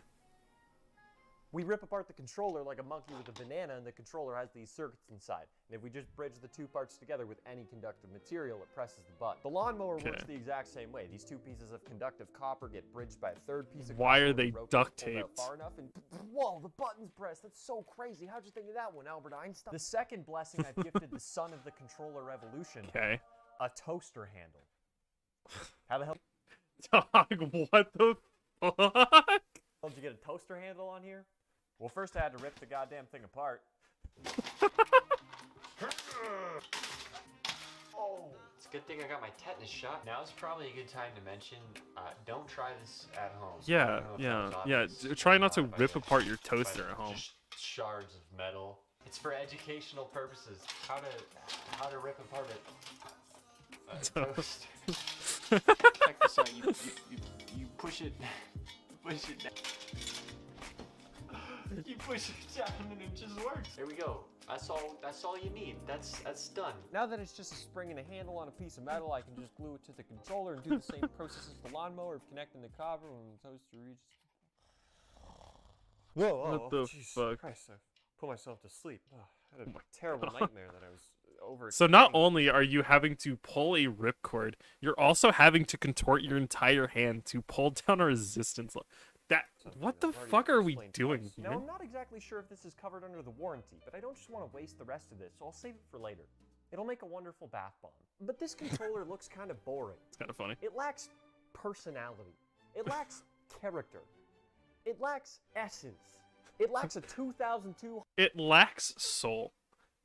We rip apart the controller like a monkey with a banana, and the controller has these circuits inside. And if we just bridge the two parts together with any conductive material, it presses the button. The lawnmower works the exact same way. These two pieces of conductive copper get bridged by a third piece of Why copper. are they The rope duct gets pulled out taped? far enough and whoa, the button's pressed. That's so crazy. How'd you think of that one, Albert Einstein? The second blessing I've gifted the son of the controller revolution, Okay. a toaster handle. How the hell Dog, what the fuck? did you get a toaster handle on here? Well, first I had to rip the goddamn thing apart. Oh, it's a good thing I got my tetanus shot. Now is probably a good time to mention, don't try this at home. I Yeah, don't know if that was yeah. obvious Try or not to if I rip said- apart your but toaster at home. Just shards of metal. It's for educational purposes. How to rip apart a toaster. Check this out. You push it. Push it down. You push it down and it just works. There we go. That's all you need. That's done. Now that it's just a spring and a handle on a piece of metal, I can just glue it to the controller and do the same process as the lawnmower of connecting the copper when the toaster reaches. Whoa, What the jeez fuck? Christ, I put myself to sleep. I had a terrible nightmare that I was over. So not only are you having to pull a ripcord, you're also having to contort your entire hand to pull down a resistance. What the fuck are we doing Now, here? I'm not exactly sure if this is covered under the warranty, but I don't just want to waste the rest of this, so I'll save it for later. It'll make a wonderful bath bomb. But this controller looks kind of boring. It's kind of funny. It lacks personality. It lacks character. It lacks essence. It lacks a 2002. It lacks soul.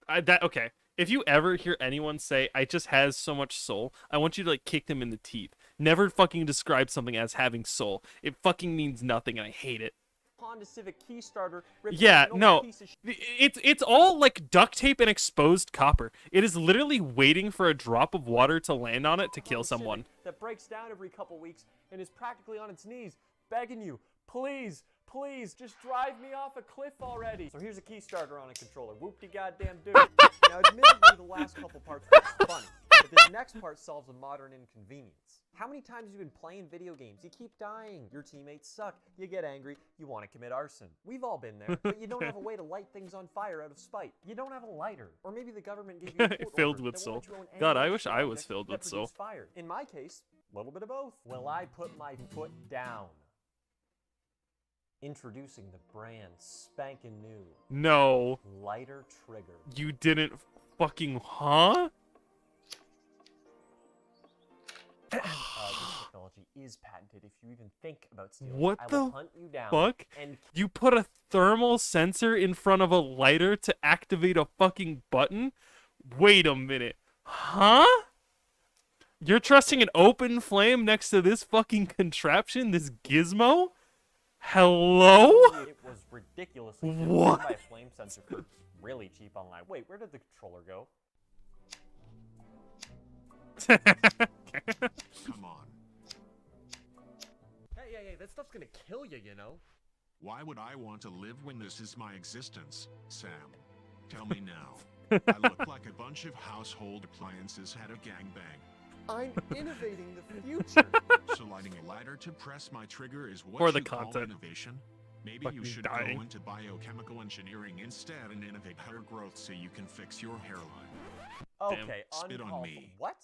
Okay. If you ever hear anyone say, "I just has so much soul," I want you to like kick them in the teeth. Never fucking describe something as having soul. It fucking means nothing, and I hate it. Honda Civic key starter. ripped Yeah, off an old no. piece of It's all like duct tape and exposed copper. It is literally waiting for a drop of water to land on it to kill Honda Civic someone. that breaks down every couple weeks and is practically on its knees, begging you, please, just drive me off a cliff already. So here's a key starter on a controller. Whoop-de-goddamn do. Now, admittedly, the last couple parts were funny, but this next part solves a modern inconvenience. How many times have you been playing video games? You keep dying. Your teammates suck. You get angry. You want to commit arson. We've all been there, but you don't have a way to light things on fire out of spite. You don't have a lighter. Or maybe the government gave you a court Filled order with that soul. won't let you own any God, I other wish I was objects filled that with soul. produce fire. In my case, a little bit of both. Well, I put my foot down. Introducing the brand spanking new No, lighter trigger. you didn't fucking, huh? This technology is patented. If you even think about stealing, What I will the hunt you down Fuck. and You put a thermal sensor in front of a lighter to activate a fucking button? Wait a minute. Huh? You're trusting an open flame next to this fucking contraption? This gizmo? Hello? it was ridiculously cheap. What? You can buy a flame sensor for really cheap online. Wait, where did the controller go? Come on. Hey, that stuff's gonna kill you, you know? Why would I want to live when this is my existence, Sam? Tell me now. I look like a bunch of household appliances had a gangbang. I'm innovating the future. So lighting a lighter to press my trigger is what For the you call content. innovation? Maybe Fucking you should dying. go into biochemical engineering instead and innovate hair growth so you can fix your hairline. Okay, Spit on uncalled me. for. What?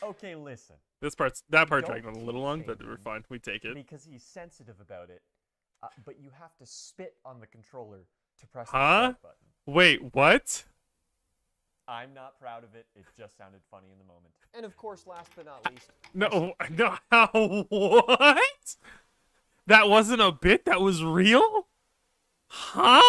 Okay, listen. That part Don't dragged on a little long, but shame we're him fine. We take it. Because he's sensitive about it. But you have to spit on the controller to press Huh? the start button. Wait, what? I'm not proud of it. It just sounded funny in the moment. And of course, last but not least, No, no, what? That wasn't a bit? That was real? Huh?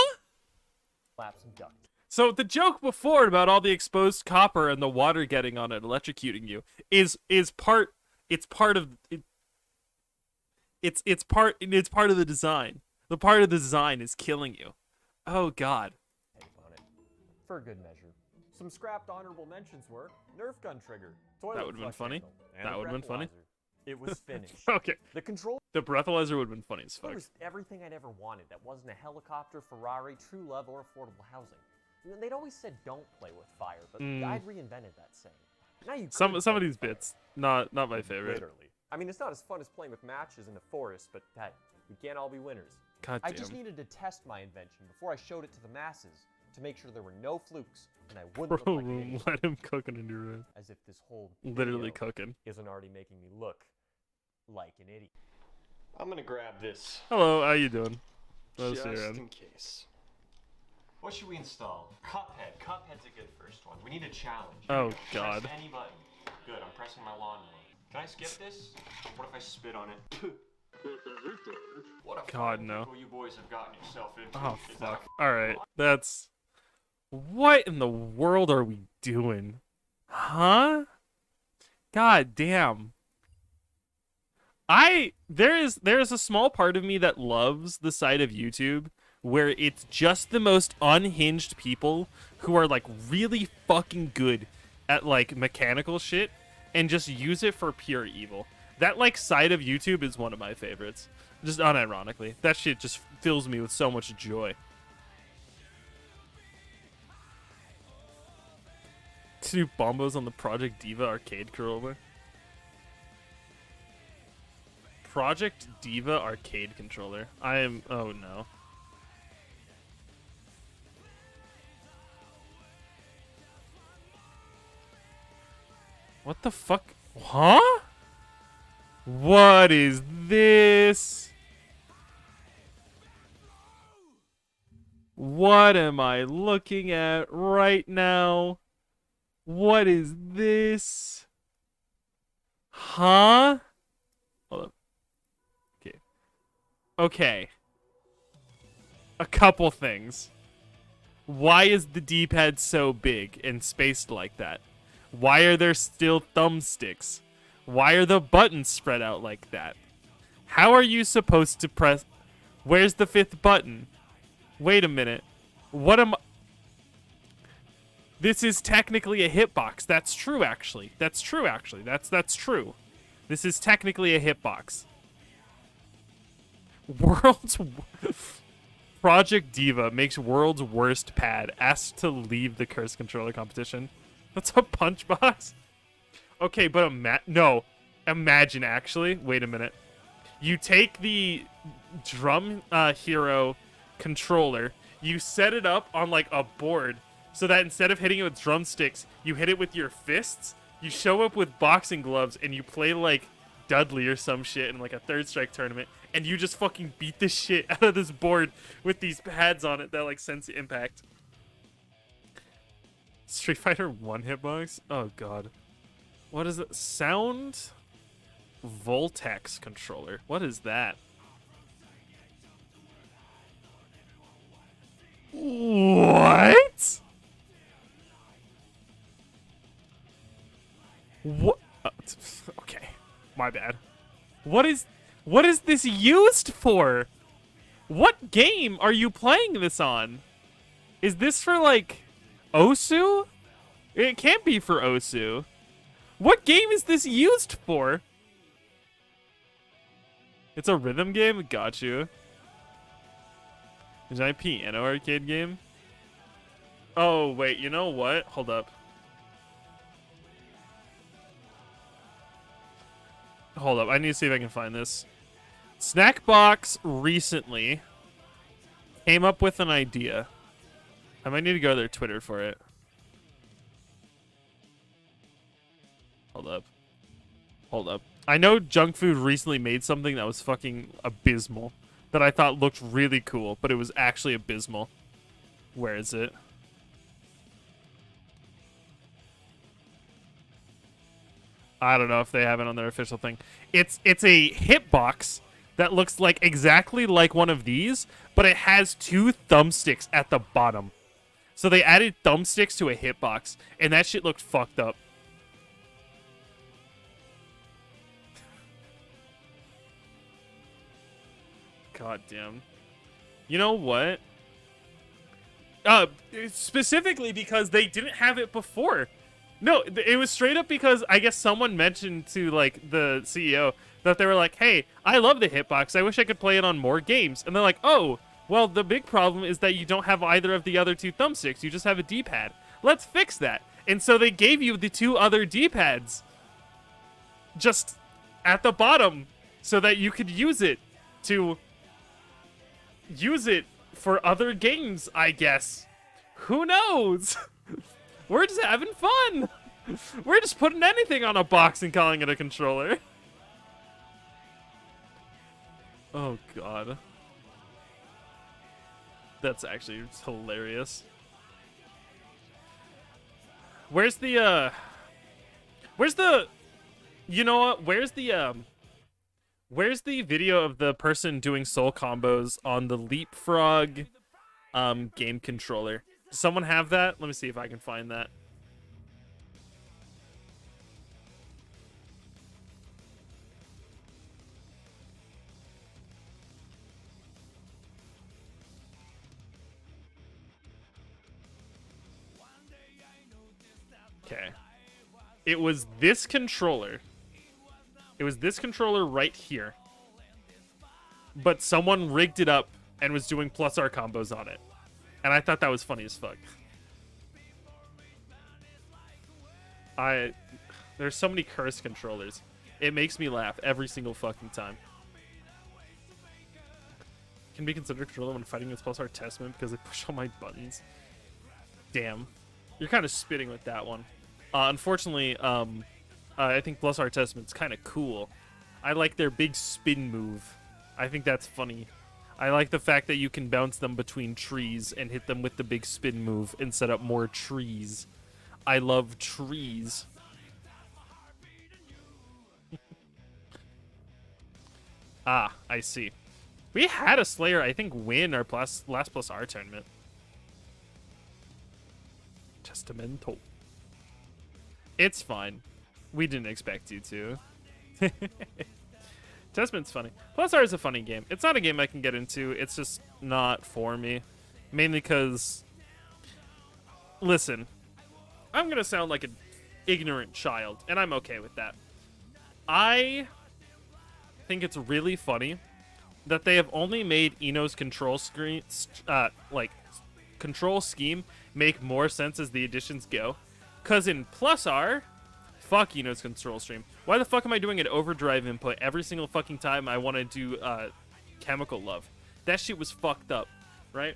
slap some duct. So the joke before about all the exposed copper and the water getting on it, electrocuting you, is part. It's part of it. It's part of the design. The part of the design is killing you. Oh God. Tape on it. For good measure. Some scrapped honorable mentions were Nerf gun trigger, toilet That would've been flush funny. handle, and That a would've been funny. breathalyzer. It was finished. Okay. The control The breathalyzer would have been funny as It fuck. was everything I'd ever wanted that wasn't a helicopter, Ferrari, true love, or affordable housing. You know, they'd always said don't play with fire, but I'd reinvented that saying. Now you Some could of play these with fire. bits, not my favorite. Literally. I mean, it's not as fun as playing with matches in the forest, but hey, we can't all be winners. God I damn. just needed to test my invention before I showed it to the masses to make sure there were no flukes and I wouldn't Bro, look like an idiot. let him cooking in your room. As if this whole Literally video cooking. isn't already making me look like an idiot. I'm gonna grab this Hello, how you doing? Let's see just your in end. case. What should we install? Cuphead. Cuphead's a good first one. We need a challenge. Oh, Press God. any button. Good. I'm pressing my lawnmower. Can I skip this? What if I spit on it? What a God, fun no. pickle you boys have gotten yourself into. Oh Is that fuck. Alright, that's... What in the world are we doing? Huh? God damn. There is a small part of me that loves the side of YouTube where it's just the most unhinged people who are like really fucking good at like mechanical shit and just use it for pure evil. That like side of YouTube is one of my favorites. Just unironically. That shit just fills me with so much joy. Two bombos on the Project Diva arcade controller. Project Diva arcade controller. I am. Oh no. What the fuck? Huh? What is this? What am I looking at right now? What is this? Huh? Hold up. Okay. Okay. A couple things. Why is the D-pad so big and spaced like that? Why are there still thumbsticks? Why are the buttons spread out like that? How are you supposed to press... Where's the fifth button? Wait a minute. What am... This is technically a hitbox. That's true, actually. That's true, actually. That's true. This is technically a hitbox. World's... Project Diva makes world's worst pad. Asked to leave the Curse Controller competition. That's a punch box? Okay, but no. Imagine, actually. Wait a minute. You take the Drum Hero controller, you set it up on, like, a board, so that instead of hitting it with drumsticks, you hit it with your fists, you show up with boxing gloves, and you play, like, Dudley or some shit in, like, a Third Strike tournament, and you just fucking beat the shit out of this board with these pads on it that, like, sense impact. Street Fighter 1 hitbox? Oh, God. What is it? Sound Voltex controller. What is that? What? What? Okay. My bad. What is this used for? What game are you playing this on? Is this for, like, Osu? It can't be for Osu. What game is this used for? It's a rhythm game? Got you. Is that a piano arcade game? Oh, wait, you know what? Hold up. Hold up, I need to see if I can find this. Snackbox recently came up with an idea. I might need to go to their Twitter for it. Hold up. Hold up. I know Junk Food recently made something that was fucking abysmal. That I thought looked really cool, but it was actually abysmal. Where is it? I don't know if they have it on their official thing. It's a hitbox that looks like exactly like one of these, but it has 2 thumbsticks at the bottom. So they added thumbsticks to a hitbox, and that shit looked fucked up. God damn. You know what? Specifically because they didn't have it before. No, it was straight up because I guess someone mentioned to, like, the CEO that they were like, hey, I love the hitbox. I wish I could play it on more games. And they're like, oh, well, the big problem is that you don't have either of the other 2 thumbsticks. You just have a D-pad. Let's fix that. And so they gave you the 2 other D-pads just at the bottom so that you could use it for other games, I guess. Who knows? We're just having fun. We're just putting anything on a box and calling it a controller. Oh, God. That's actually hilarious. Where's the, you know what? Where's the video of the person doing soul combos on the Leapfrog, game controller? Does someone have that? Let me see if I can find that. Okay. It was this controller. It was this controller right here. But someone rigged it up and was doing plus R combos on it. And I thought that was funny as fuck. There's so many cursed controllers. It makes me laugh every single fucking time. Can be considered a controller when fighting against plus R Testament because they push all my buttons. Damn. You're kind of spitting with that one. Unfortunately, I think plus R Testament's kind of cool. I like their big spin move. I think that's funny. I like the fact that you can bounce them between trees and hit them with the big spin move and set up more trees. I love trees. Ah, I see. We had a Slayer, I think, win our last plus R tournament. Testamento. It's fine. We didn't expect you to. Testament's funny. Plus R is a funny game. It's not a game I can get into. It's just not for me. Mainly because... Listen. I'm going to sound like an ignorant child, and I'm okay with that. I think it's really funny that they have only made Eno's control screen... control scheme make more sense as the additions go. Because in plus R... Fuck Eno's control stream. Why the fuck am I doing an overdrive input every single fucking time I want to do Chemical Love? That shit was fucked up, right?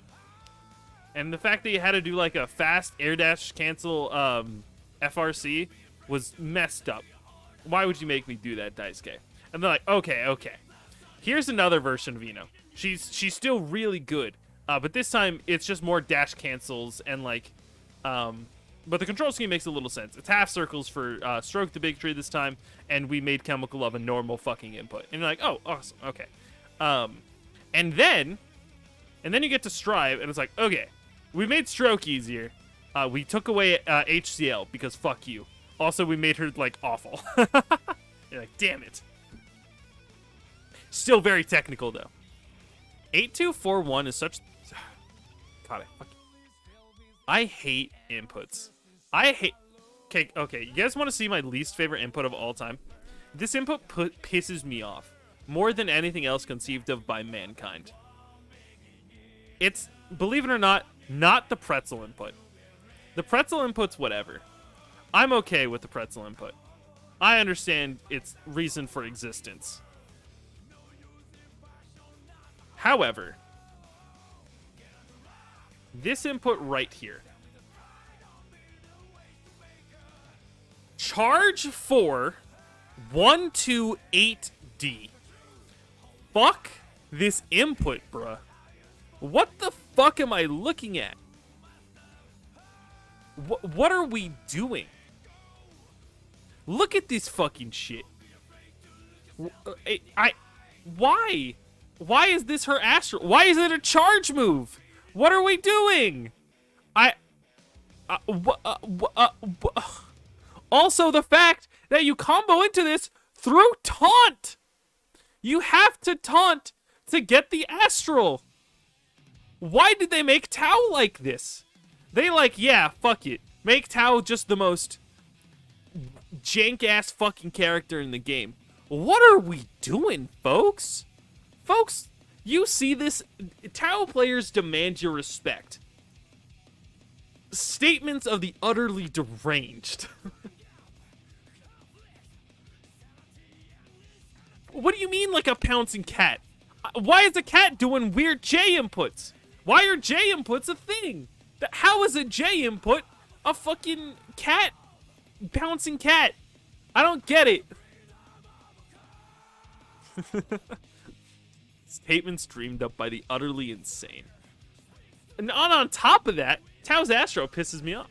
And the fact that you had to do like a fast air dash cancel FRC was messed up. Why would you make me do that, Daisuke? And they're like, okay. Here's another version of Eno. She's still really good, but this time it's just more dash cancels and like but the control scheme makes a little sense. It's half circles for Stroke the Big Tree this time, and we made Chemical Love a normal fucking input. And you're like, oh, awesome, okay. And then you get to Strive, and it's like, okay, we made Stroke easier. We took away HCL, because fuck you. Also, we made her, like, awful. You're like, damn it. Still very technical, though. 8241 is such... God, I hate inputs. Okay. You guys want to see my least favorite input of all time? This input pisses me off more than anything else conceived of by mankind. It's, believe it or not the pretzel input. The pretzel input's whatever. I'm okay with the pretzel input. I understand its reason for existence. However, this input right here. Charge 4 128D. Fuck this input, bruh. What the fuck am I looking at? What are we doing? Look at this fucking shit. Why? Why is this her astral? Why is it a charge move? What are we doing? Also, the fact that you combo into this through taunt. You have to taunt to get the astral. Why did they make Tao like this? They yeah, fuck it. Make Tao just the most jank-ass fucking character in the game. What are we doing, folks? Folks, you see this? Tao players demand your respect. Statements of the utterly deranged. What do you mean like a pouncing cat? Why is a cat doing weird J inputs? Why are J inputs a thing? How is a J input a fucking cat? Bouncing cat? I don't get it. Statements dreamed up by the utterly insane. And on top of that, Tao's Astro pisses me off.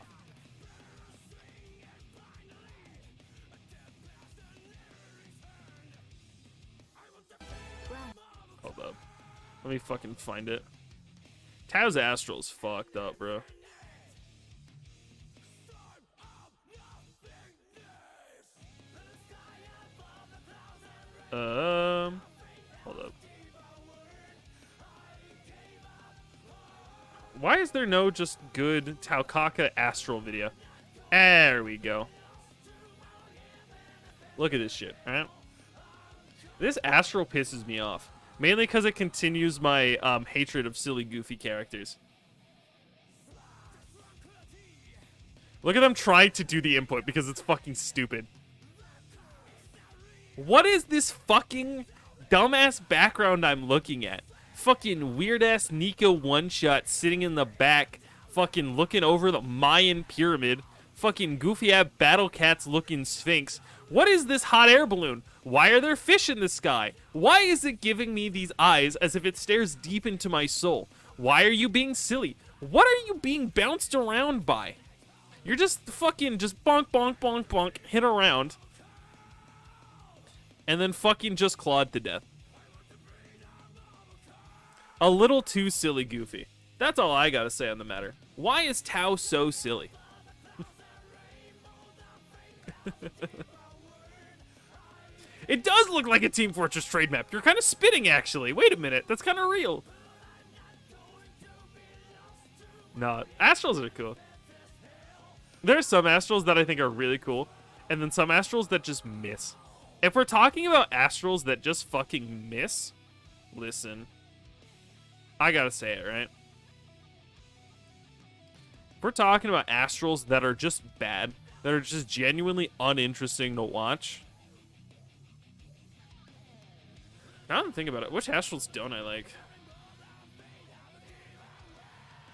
Hold up. Let me fucking find it. Tao's Astral's fucked up, bro. Hold up. Why is there no just good Taokaka Astral video? There we go. Look at this shit, alright? This Astral pisses me off. Mainly because it continues my hatred of silly, goofy characters. Look at them trying to do the input because it's fucking stupid. What is this fucking dumbass background I'm looking at? Fucking weird-ass Nico one-shot sitting in the back, fucking looking over the Mayan pyramid. Fucking goofy-ass Battle Cats-looking Sphinx. What is this hot air balloon? Why are there fish in the sky? Why is it giving me these eyes as if it stares deep into my soul? Why are you being silly? What are you being bounced around by? You're just fucking just bonk, bonk, bonk, bonk, hit around. And then fucking just clawed to death. A little too silly goofy. That's all I gotta say on the matter. Why is Tao so silly? It does look like a Team Fortress trade map. You're kind of spitting, actually. Wait a minute. That's kind of real. No, Astrals are cool. There's some Astrals that I think are really cool, and then some Astrals that just miss. If we're talking about Astrals that just fucking miss, listen. I gotta say it, right? If we're talking about Astrals that are just bad, that are just genuinely uninteresting to watch. Now I'm thinking about it. Which Astrals don't I like?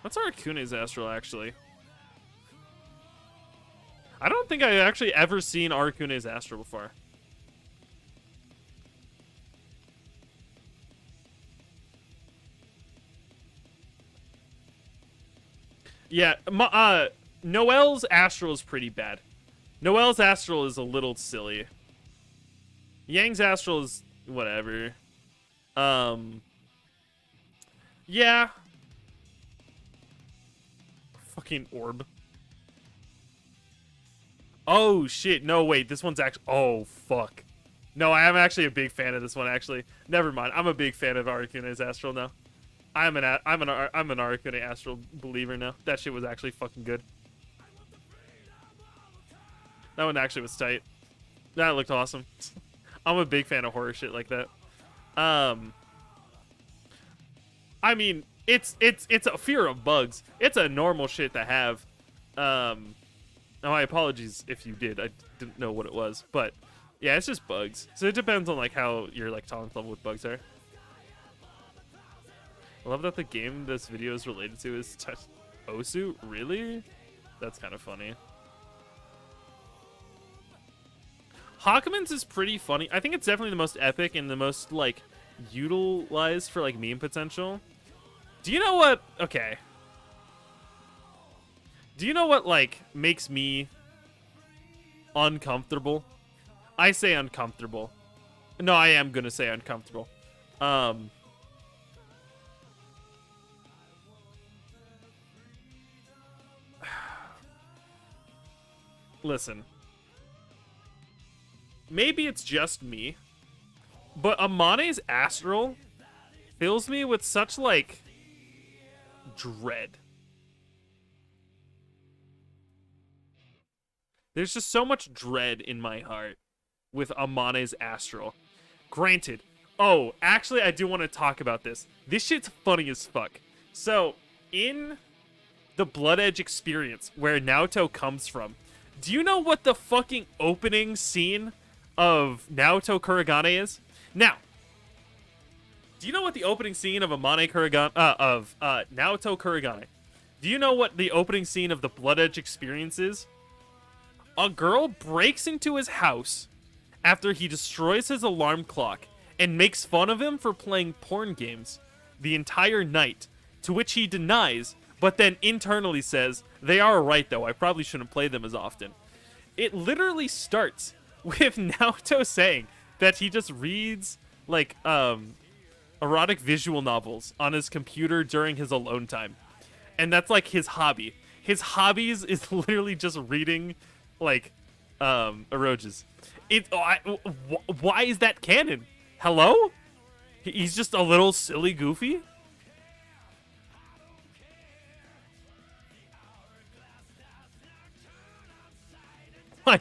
What's Arakune's Astral, actually? I don't think I've actually ever seen Arakune's Astral before. Yeah, Noelle's Astral is pretty bad. Noelle's Astral is a little silly. Yang's Astral is whatever. Yeah. Fucking orb. Oh, shit. No, wait. This one's actually... Oh, fuck. No, I am actually a big fan of this one, actually. Never mind. I'm a big fan of Arakune's Astral now. I'm an Arakune Astral believer now. That shit was actually fucking good. That one actually was tight. That looked awesome. I'm a big fan of horror shit like that. I mean, it's a fear of bugs. It's a normal shit to have. Now my apologies if you did. I didn't know what it was, but yeah, it's just bugs. So it depends on like how your like tolerance level with bugs are. I love that the game this video is related to is Osu. Really? That's kind of funny. Hawkman's is pretty funny. I think it's definitely the most epic and the most like utilized for like meme potential. Do you know what? Okay. Do you know what like makes me uncomfortable? I say uncomfortable. No, I am gonna say uncomfortable. Listen. Maybe it's just me, but Amane's Astral fills me with such, like, dread. There's just so much dread in my heart with Amane's Astral. Granted. Oh, actually, I do want to talk about this. This shit's funny as fuck. So, in the Blood Edge experience, where Naoto comes from, do you know what the fucking opening scene of Naoto Kuragane is? Now, do you know what the opening scene of Naoto Kuragane? Do you know what the opening scene of the Blood Edge experience is? A girl breaks into his house after he destroys his alarm clock and makes fun of him for playing porn games the entire night, to which he denies, but then internally says, "They are right though, I probably shouldn't play them as often." It literally starts with Naoto saying that he just reads, like, erotic visual novels on his computer during his alone time. And that's, like, his hobby. His hobbies is literally just reading, like, eroges. Why is that canon? Hello? He's just a little silly goofy?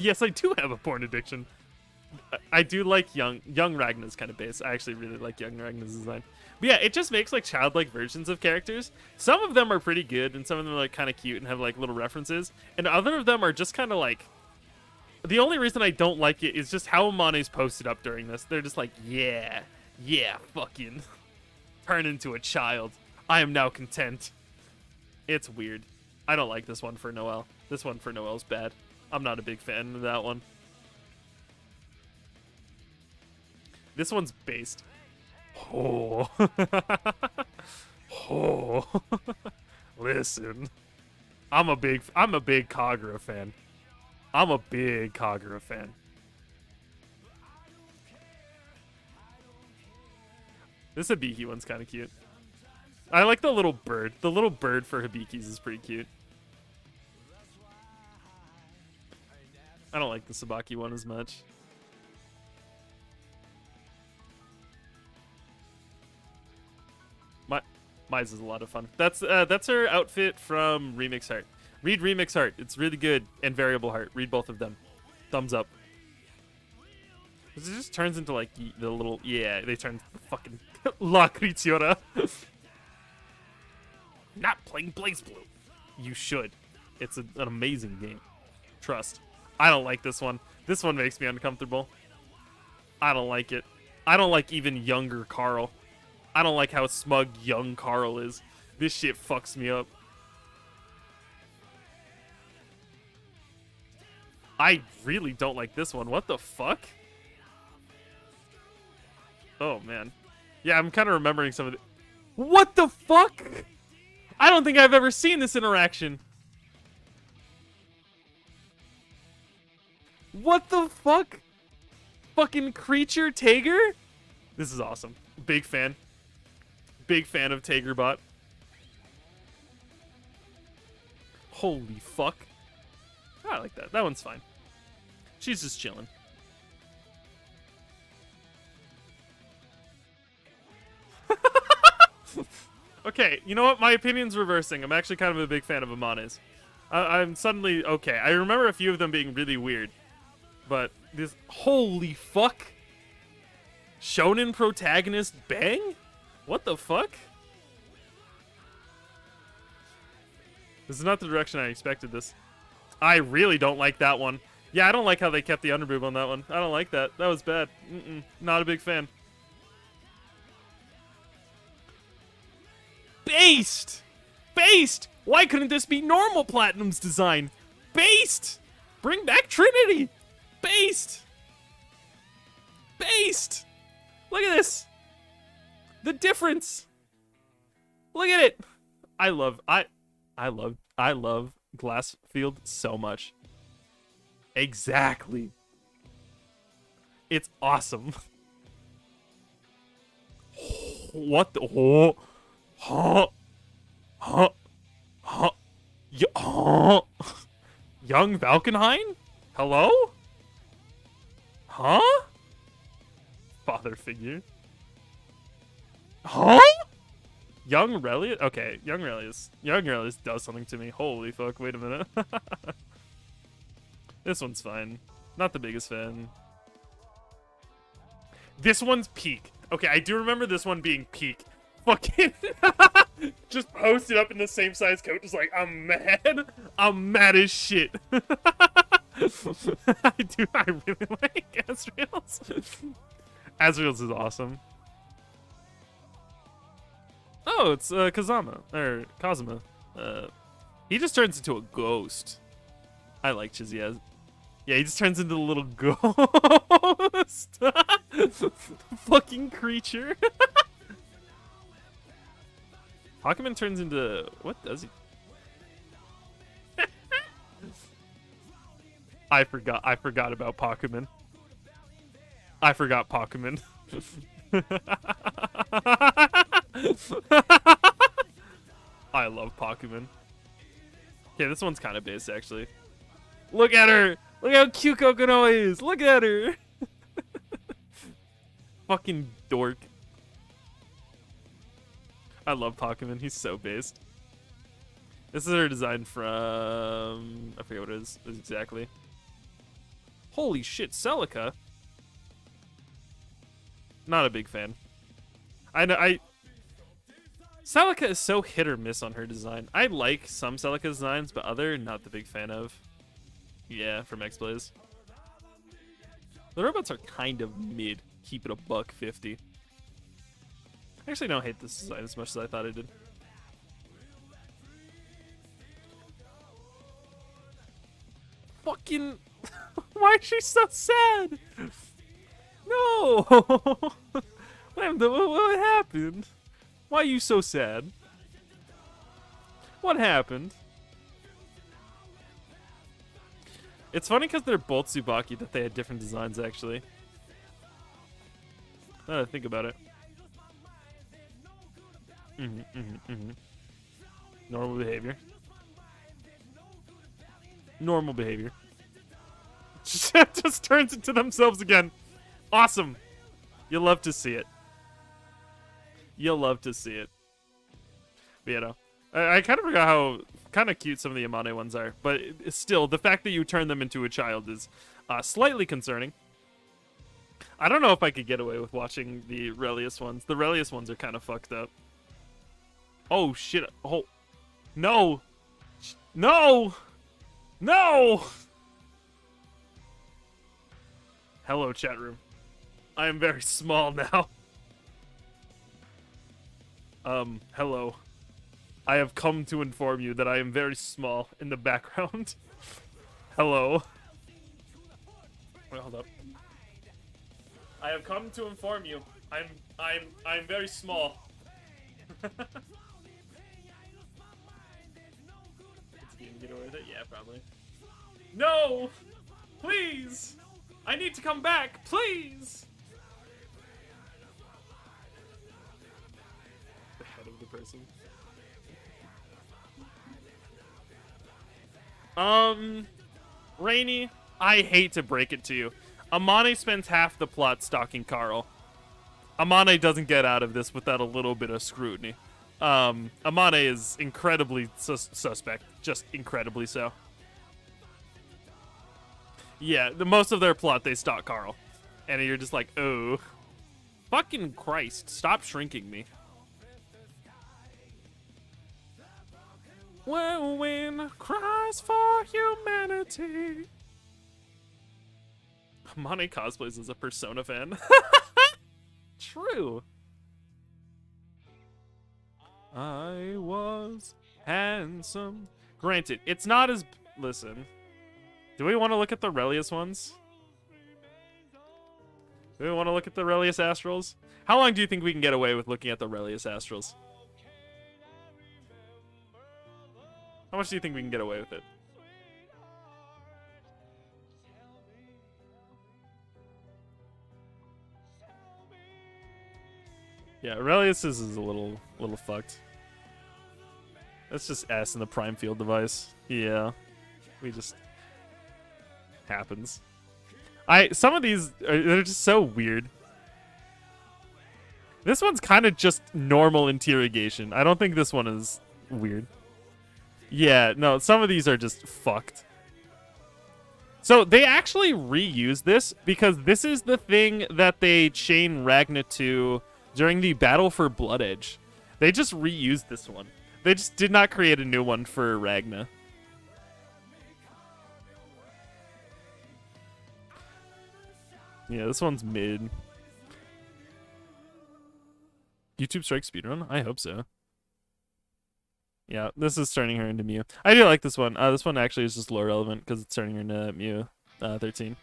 Yes, I do have a porn addiction. I do like young Ragna's kind of base. I actually really like young Ragna's design. But yeah, it just makes like childlike versions of characters. Some of them are pretty good, and some of them are like kind of cute and have like little references. And other of them are just kind of like... The only reason I don't like it is just how Amane's posted up during this. They're just like, yeah, fucking turn into a child. I am now content. It's weird. I don't like this one for Noelle. This one for Noelle's bad. I'm not a big fan of that one. This one's based. Oh. Oh. Listen. I'm a big Kagura fan. I'm a big Kagura fan. This Hibiki one's kind of cute. I like the little bird. The little bird for Hibiki's is pretty cute. I don't like the Sabaki one as much. Mize is a lot of fun. That's her outfit from Remix Heart. Read Remix Heart. It's really good. And Variable Heart. Read both of them. Thumbs up. It just turns into like the little... Yeah, they turn into the fucking La Critiora. Not playing Blaze Blue. You should. It's an amazing game. Trust. I don't like this one. This one makes me uncomfortable. I don't like it. I don't like even younger Carl. I don't like how smug young Carl is. This shit fucks me up. I really don't like this one. What the fuck? Oh, man. Yeah, I'm kind of remembering some of the... What the fuck? I don't think I've ever seen this interaction. What the fuck? Fucking creature Tager? This is awesome. Big fan. Big fan of Tagerbot. Holy fuck. I like that. That one's fine. She's just chilling. Okay, you know what? My opinion's reversing. I'm actually kind of a big fan of Amane's. I'm suddenly okay. I remember a few of them being really weird, But this, holy fuck. Shonen protagonist bang? What the fuck? This is not the direction I expected this. I really don't like that one. Yeah, I don't like how they kept the underboob on that one. I don't like that. That was bad. Not a big fan. Based! Based! Why couldn't this be normal Platinum's design? Based! Bring back Trinity! Based! Based! Look at this! The difference! Look at it! I love Glassfield so much. Exactly. It's awesome. What the? Oh, huh? Huh? Huh? Huh? Young Valkenhayn? Hello? Huh? Father figure. Huh? Young Relius? Okay, Young Relius does something to me. Holy fuck, wait a minute. This one's fine. Not the biggest fan. This one's peak. Okay, I do remember this one being peak. Fucking just posted up in the same size coat, just like, I'm mad. I'm mad as shit. I really like Azrael's. Azrael's is awesome. Oh, it's Kazama. He just turns into a ghost. I like Chizzy. Yeah, he just turns into a little ghost. Fucking creature. Hakumen turns into... What does he... I forgot about Pakumen. I forgot Pakumen. I love Pakumen. Okay, this one's kind of base, actually. Look at her! Look how cute Kokono is! Look at her! Fucking dork. I love Pakumen. He's so based. This is her design from... I forget what it is exactly. Holy shit, Celica? Not a big fan. I know, Celica is so hit or miss on her design. I like some Celica designs, but other, not the big fan of. Yeah, from X-Blaze. The robots are kind of mid. Keep it a $150. I actually don't hate this design as much as I thought I did. Fucking... Why is she so sad? No! What happened? Why are you so sad? What happened? It's funny because they're both Tsubaki that they had different designs, actually. Now that I think about it. Normal behavior. Normal behavior. Just turns into themselves again. Awesome. You'll love to see it. You'll love to see it. But you know, I kind of forgot how kind of cute some of the Amane ones are, but still, the fact that you turn them into a child is slightly concerning. I don't know if I could get away with watching the Relius ones. The Relius ones are kind of fucked up. Oh shit! Oh no! No! No! Hello, chat room. I am very small now. Hello. I have come to inform you that I am very small in the background. Hello. Wait, hold up. I have come to inform you. I'm very small. You can get away with it? Yeah, probably. No! Please! I need to come back, please! The head of the person. Rainy, I hate to break it to you. Amane spends half the plot stalking Carl. Amane doesn't get out of this without a little bit of scrutiny. Amane is incredibly suspect. Just incredibly so. Yeah, the most of their plot, they stalk Carl. And you're just like, oh. Fucking Christ, stop shrinking me. When wind cries for humanity. Monty cosplays as a Persona fan. True. I was handsome. Granted, it's not as... Listen. Do we want to look at the Relius ones? Do we want to look at the Relius Astrals? How long do you think we can get away with looking at the Relius Astrals? How much do you think we can get away with it? Yeah, Relius is a little fucked. That's just S in the Prime Field device. Yeah. We just... happens. Some of these, they're just so weird. This one's kind of just normal interrogation. I don't think this one is weird. Yeah, no, some of these are just fucked. So they actually reuse this because this is the thing that they chain Ragna to during the Battle for Blood Edge. They just reused this one. They just did not create a new one for Ragna. Yeah, this one's mid. YouTube strike speedrun? I hope so. Yeah, this is turning her into Mew. I do like this one. This one actually is just lore relevant because it's turning her into Mew 13.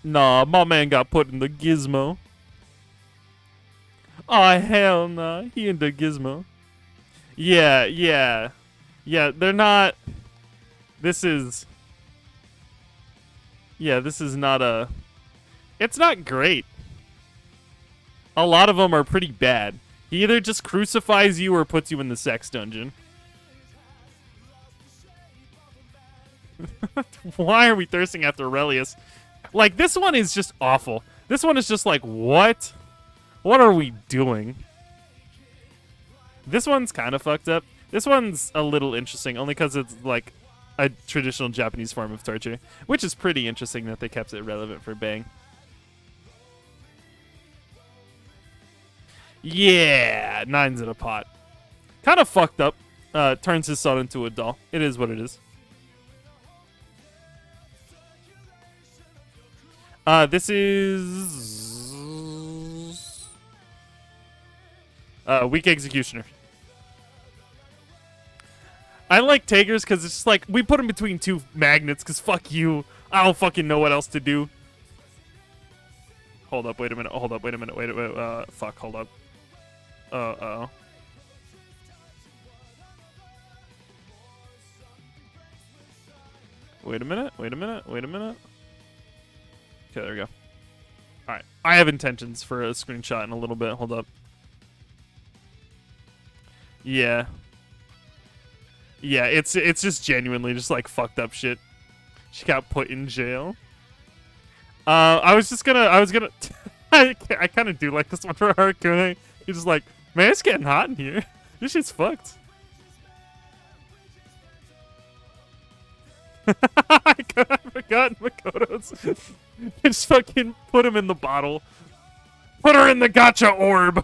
Nah, my man got put in the gizmo. Oh, hell nah. He in the gizmo. Yeah, yeah. Yeah, they're not... This is... Yeah, this is not a... It's not great. A lot of them are pretty bad. He either just crucifies you or puts you in the sex dungeon. Why are we thirsting after Relius? Like, this one is just awful. This one is just like, what? What are we doing? This one's kind of fucked up. This one's a little interesting, only because it's like a traditional Japanese form of torture, which is pretty interesting that they kept it relevant for Bang. Yeah, 9's in a pot. Kind of fucked up. Turns his son into a doll. It is what it is. This is... Weak Executioner. I like Tigers because it's just like, we put him between two magnets because fuck you. I don't fucking know what else to do. Hold up, wait a minute, hold up, wait a minute, wait, fuck, hold up. Uh-oh. Wait a minute, wait a minute, wait a minute. Okay, there we go. Alright, I have intentions for a screenshot in a little bit, hold up. Yeah. Yeah, it's just genuinely just like fucked up shit. She got put in jail. I was gonna I kind of do like this one for Harkune. He's just like, man, it's getting hot in here. This shit's fucked. I forgot Makoto's. Just fucking put him in the bottle. Put her in the gacha orb.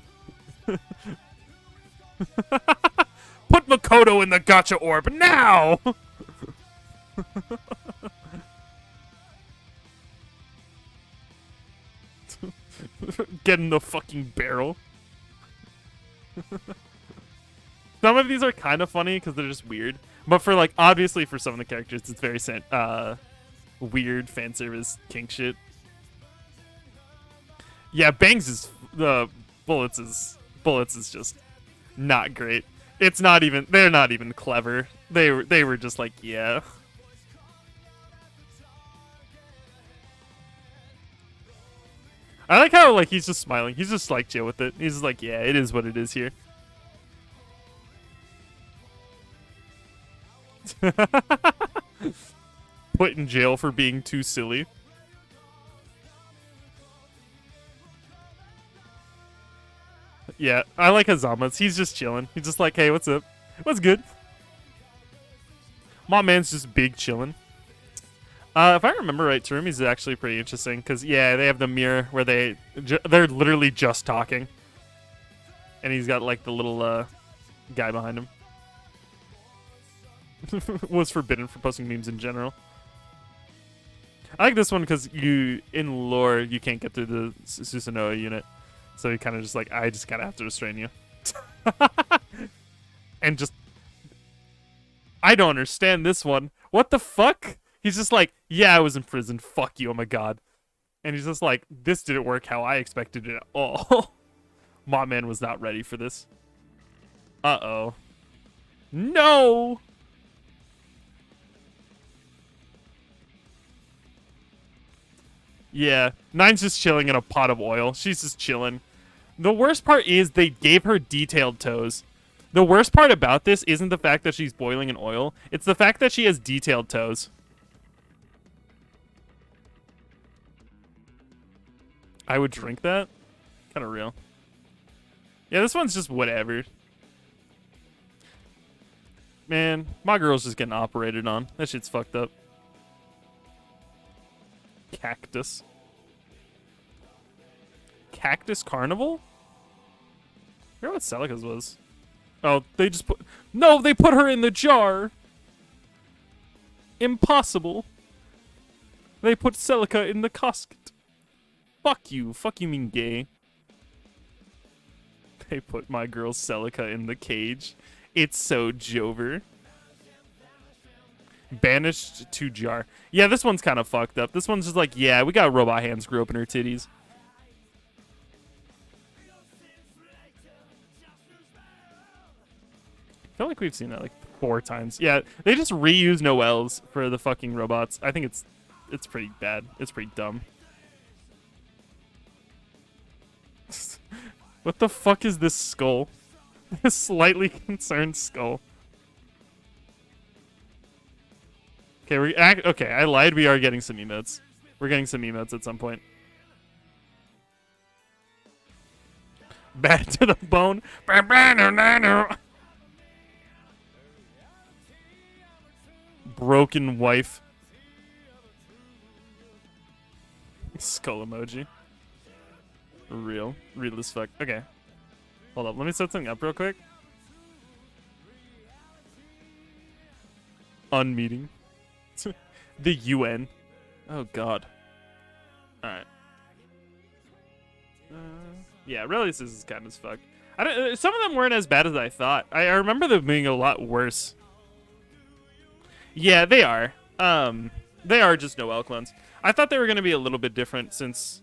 Put Makoto in the gacha orb now. Get in the fucking barrel. Some of these are kind of funny because they're just weird. But for like, obviously for some of the characters, it's very weird fan service kink shit. Yeah, Bangs is Bullets is just not great. It's not even, they're not even clever. They were just like, yeah. I like how like he's just smiling. He's just like chill with it. He's just like, yeah, it is what it is here. Put in jail for being too silly. Yeah, I like Hazama's. He's just chilling. He's just like, hey, what's up? What's good? My man's just big chilling. If I remember right, Terumi's is actually pretty interesting because yeah, they have the mirror where they're literally just talking, and he's got like the little guy behind him. Was forbidden for posting memes in general. I like this one because you in lore you can't get through the Susanoo unit, so you kind of just like I just kind of have to restrain you, and just I don't understand this one. What the fuck? He's just like, yeah, I was in prison. Fuck you. Oh my god. And he's just like, this didn't work how I expected it at all. My man was not ready for this. Uh-oh. No! Yeah, Nine's just chilling in a pot of oil. She's just chilling. The worst part is they gave her detailed toes. The worst part about this isn't the fact that she's boiling in oil. It's the fact that she has detailed toes. I would drink that? Kind of real. Yeah, this one's just whatever. Man, my girl's just getting operated on. That shit's fucked up. Cactus. Cactus Carnival? I forgot what Celica's was. Oh, they just put... No, they put her in the jar! Impossible. They put Celica in the casket. Fuck you. Fuck you mean gay. They put my girl Celica in the cage. It's so Jover. Banished to jar. Yeah, this one's kind of fucked up. This one's just like, yeah, we got robot hands grew up in her titties. I feel like we've seen that like 4 times. Yeah, they just reuse Noelle's for the fucking robots. I think it's pretty bad. It's pretty dumb. What the fuck is this skull? This slightly concerned skull. Okay, okay, I lied. We are getting some emotes. We're getting some emotes at some point. Bad to the bone. Broken wife. Skull emoji. Real as fuck. Okay. Hold up. Let me set something up real quick. Unmeeting. The UN. Oh, God. Alright. Yeah, really, this is kind of fucked. Some of them weren't as bad as I thought. I remember them being a lot worse. Yeah, they are. They are just Noelle clones. I thought they were going to be a little bit different since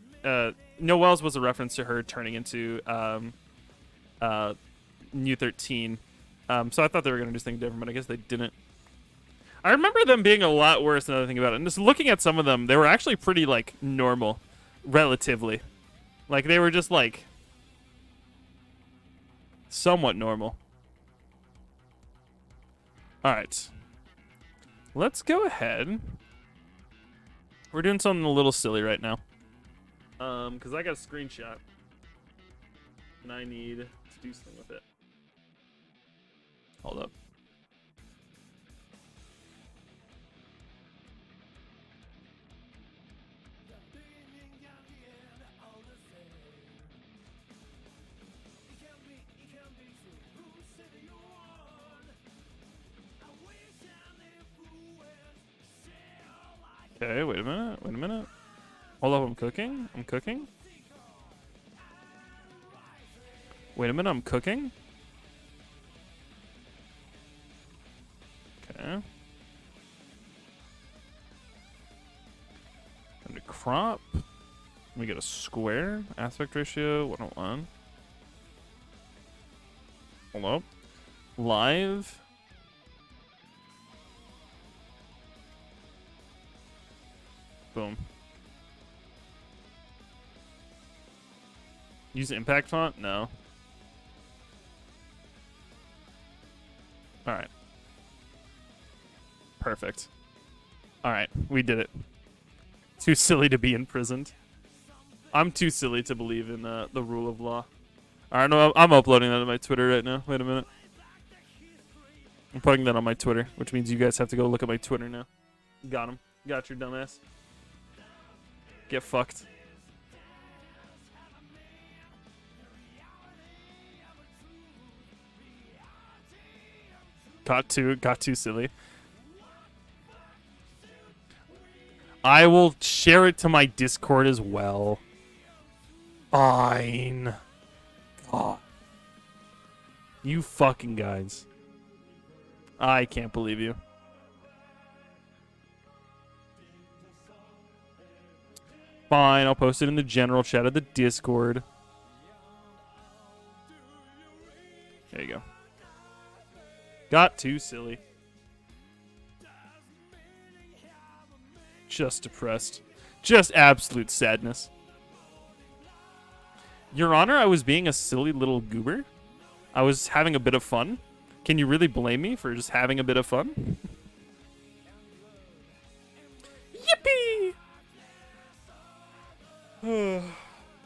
Noelle's was a reference to her turning into New 13. So I thought they were going to do something different, but I guess they didn't. I remember them being a lot worse, another thing about it. And just looking at some of them, they were actually pretty, like, normal. Relatively. Like, they were just, like, somewhat normal. Alright. Let's go ahead. We're doing something a little silly right now. Because I got a screenshot. And I need to do something with it. Hold up. Okay, wait a minute. Wait a minute. Hold up, I'm cooking. I'm cooking. Wait a minute, I'm cooking. Okay. And to crop. We get a square. Aspect ratio 101. Hold up. Live. Boom. Use impact font? No. Alright. Perfect. Alright, we did it. Too silly to be imprisoned. I'm too silly to believe in the rule of law. Alright, no, I'm uploading that to my Twitter right now. Wait a minute. I'm putting that on my Twitter, which means you guys have to go look at my Twitter now. Got him. Got your dumbass. Get fucked. Got too silly. I will share it to my Discord as well. Fine. God. You fucking guys. I can't believe you. Fine, I'll post it in the general chat of the Discord. There you go. Got too silly. Just depressed. Just absolute sadness. Your Honor, I was being a silly little goober. I was having a bit of fun. Can you really blame me for just having a bit of fun? Yippee!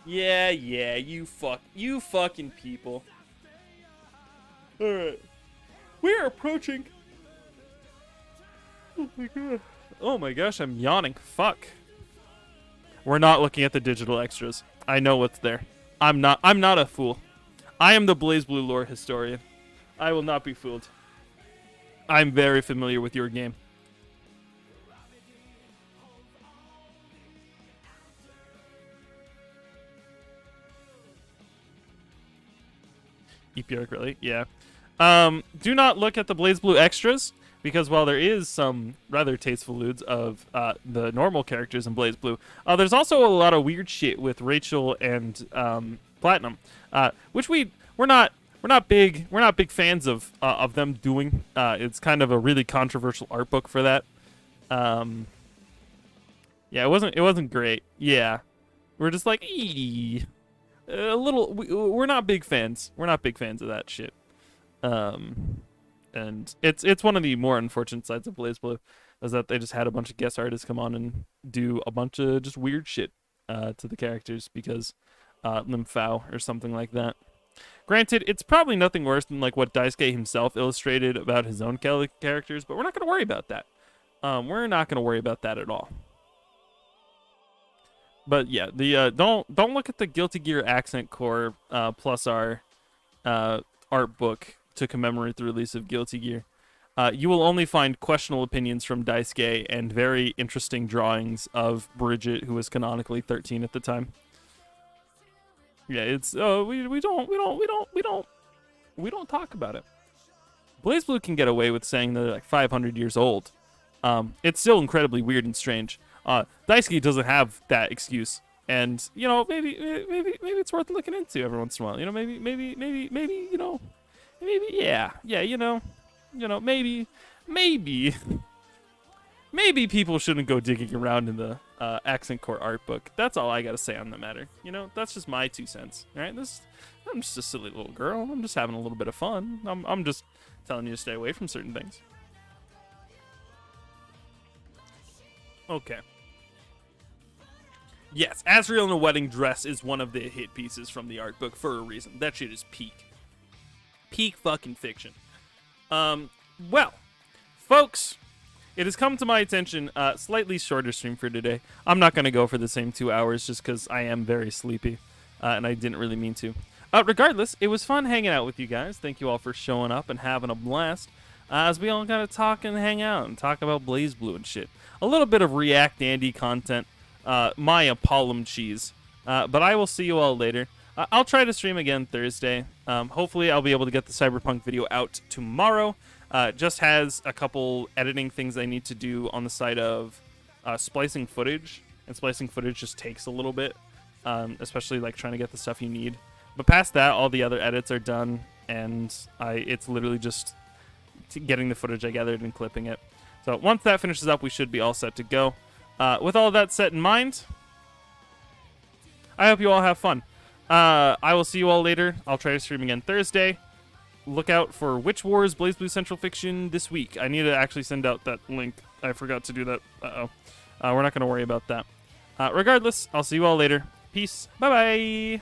yeah, you fucking people. Alright. We are approaching. Oh my god. Oh my gosh, I'm yawning. Fuck. We're not looking at the digital extras. I know what's there. I'm not a fool. I am the BlazBlue lore historian. I will not be fooled. I'm very familiar with your game. EPR really? Yeah. Do not look at the BlazBlue extras, because while there is some rather tasteful lewds of the normal characters in BlazBlue, there's also a lot of weird shit with Rachel and Platinum, which we're not big fans of them doing. It's kind of a really controversial art book for that. Yeah, it wasn't great. Yeah, we're just like a little. We're not big fans. We're not big fans of that shit. And it's one of the more unfortunate sides of BlazBlue, is that they just had a bunch of guest artists come on and do a bunch of just weird shit to the characters because Limfao or something like that. Granted, it's probably nothing worse than like what Daisuke himself illustrated about his own characters, but we're not going to worry about that. We're not going to worry about that at all. But yeah, the don't look at the Guilty Gear Accent Core plus our art book to commemorate the release of Guilty Gear. You will only find questionable opinions from Daisuke and very interesting drawings of Bridget, who was canonically 13 at the time. Yeah, it's we don't talk about it. BlazBlue can get away with saying they're like 500 years old. It's still incredibly weird and strange. Daisuke doesn't have that excuse, and you know maybe it's worth looking into every once in a while. You know maybe you know maybe you know maybe people shouldn't go digging around in the Accent Core art book. That's all I gotta say on the matter. You know, that's just my 2 cents. All right, I'm just a silly little girl. I'm just having a little bit of fun. I'm just telling you to stay away from certain things. Okay. Yes, Asriel in a wedding dress is one of the hit pieces from the art book for a reason. That shit is peak fucking fiction. Well, folks, it has come to my attention, slightly shorter stream for today. I'm not going to go for the same 2 hours just because I am very sleepy, and I didn't really mean to. Regardless, it was fun hanging out with you guys. Thank you all for showing up and having a blast, as we all kind of talk and hang out and talk about BlazBlue and shit. A little bit of React Andy content, my Apollum cheese, but I will see you all later. I'll try to stream again Thursday. Hopefully I'll be able to get the Cyberpunk video out tomorrow. Just has a couple editing things I need to do on the side of splicing footage, and splicing footage just takes a little bit, especially like trying to get the stuff you need. But past that, all the other edits are done, and it's literally just getting the footage I gathered and clipping it. So once that finishes up, we should be all set to go. With all that set in mind, I hope you all have fun. I will see you all later. I'll try to stream again Thursday. Look out for Witch Wars BlazBlue Central Fiction this week. I need to actually send out that link. I forgot to do that. We're not going to worry about that. Regardless, I'll see you all later. Peace. Bye-bye.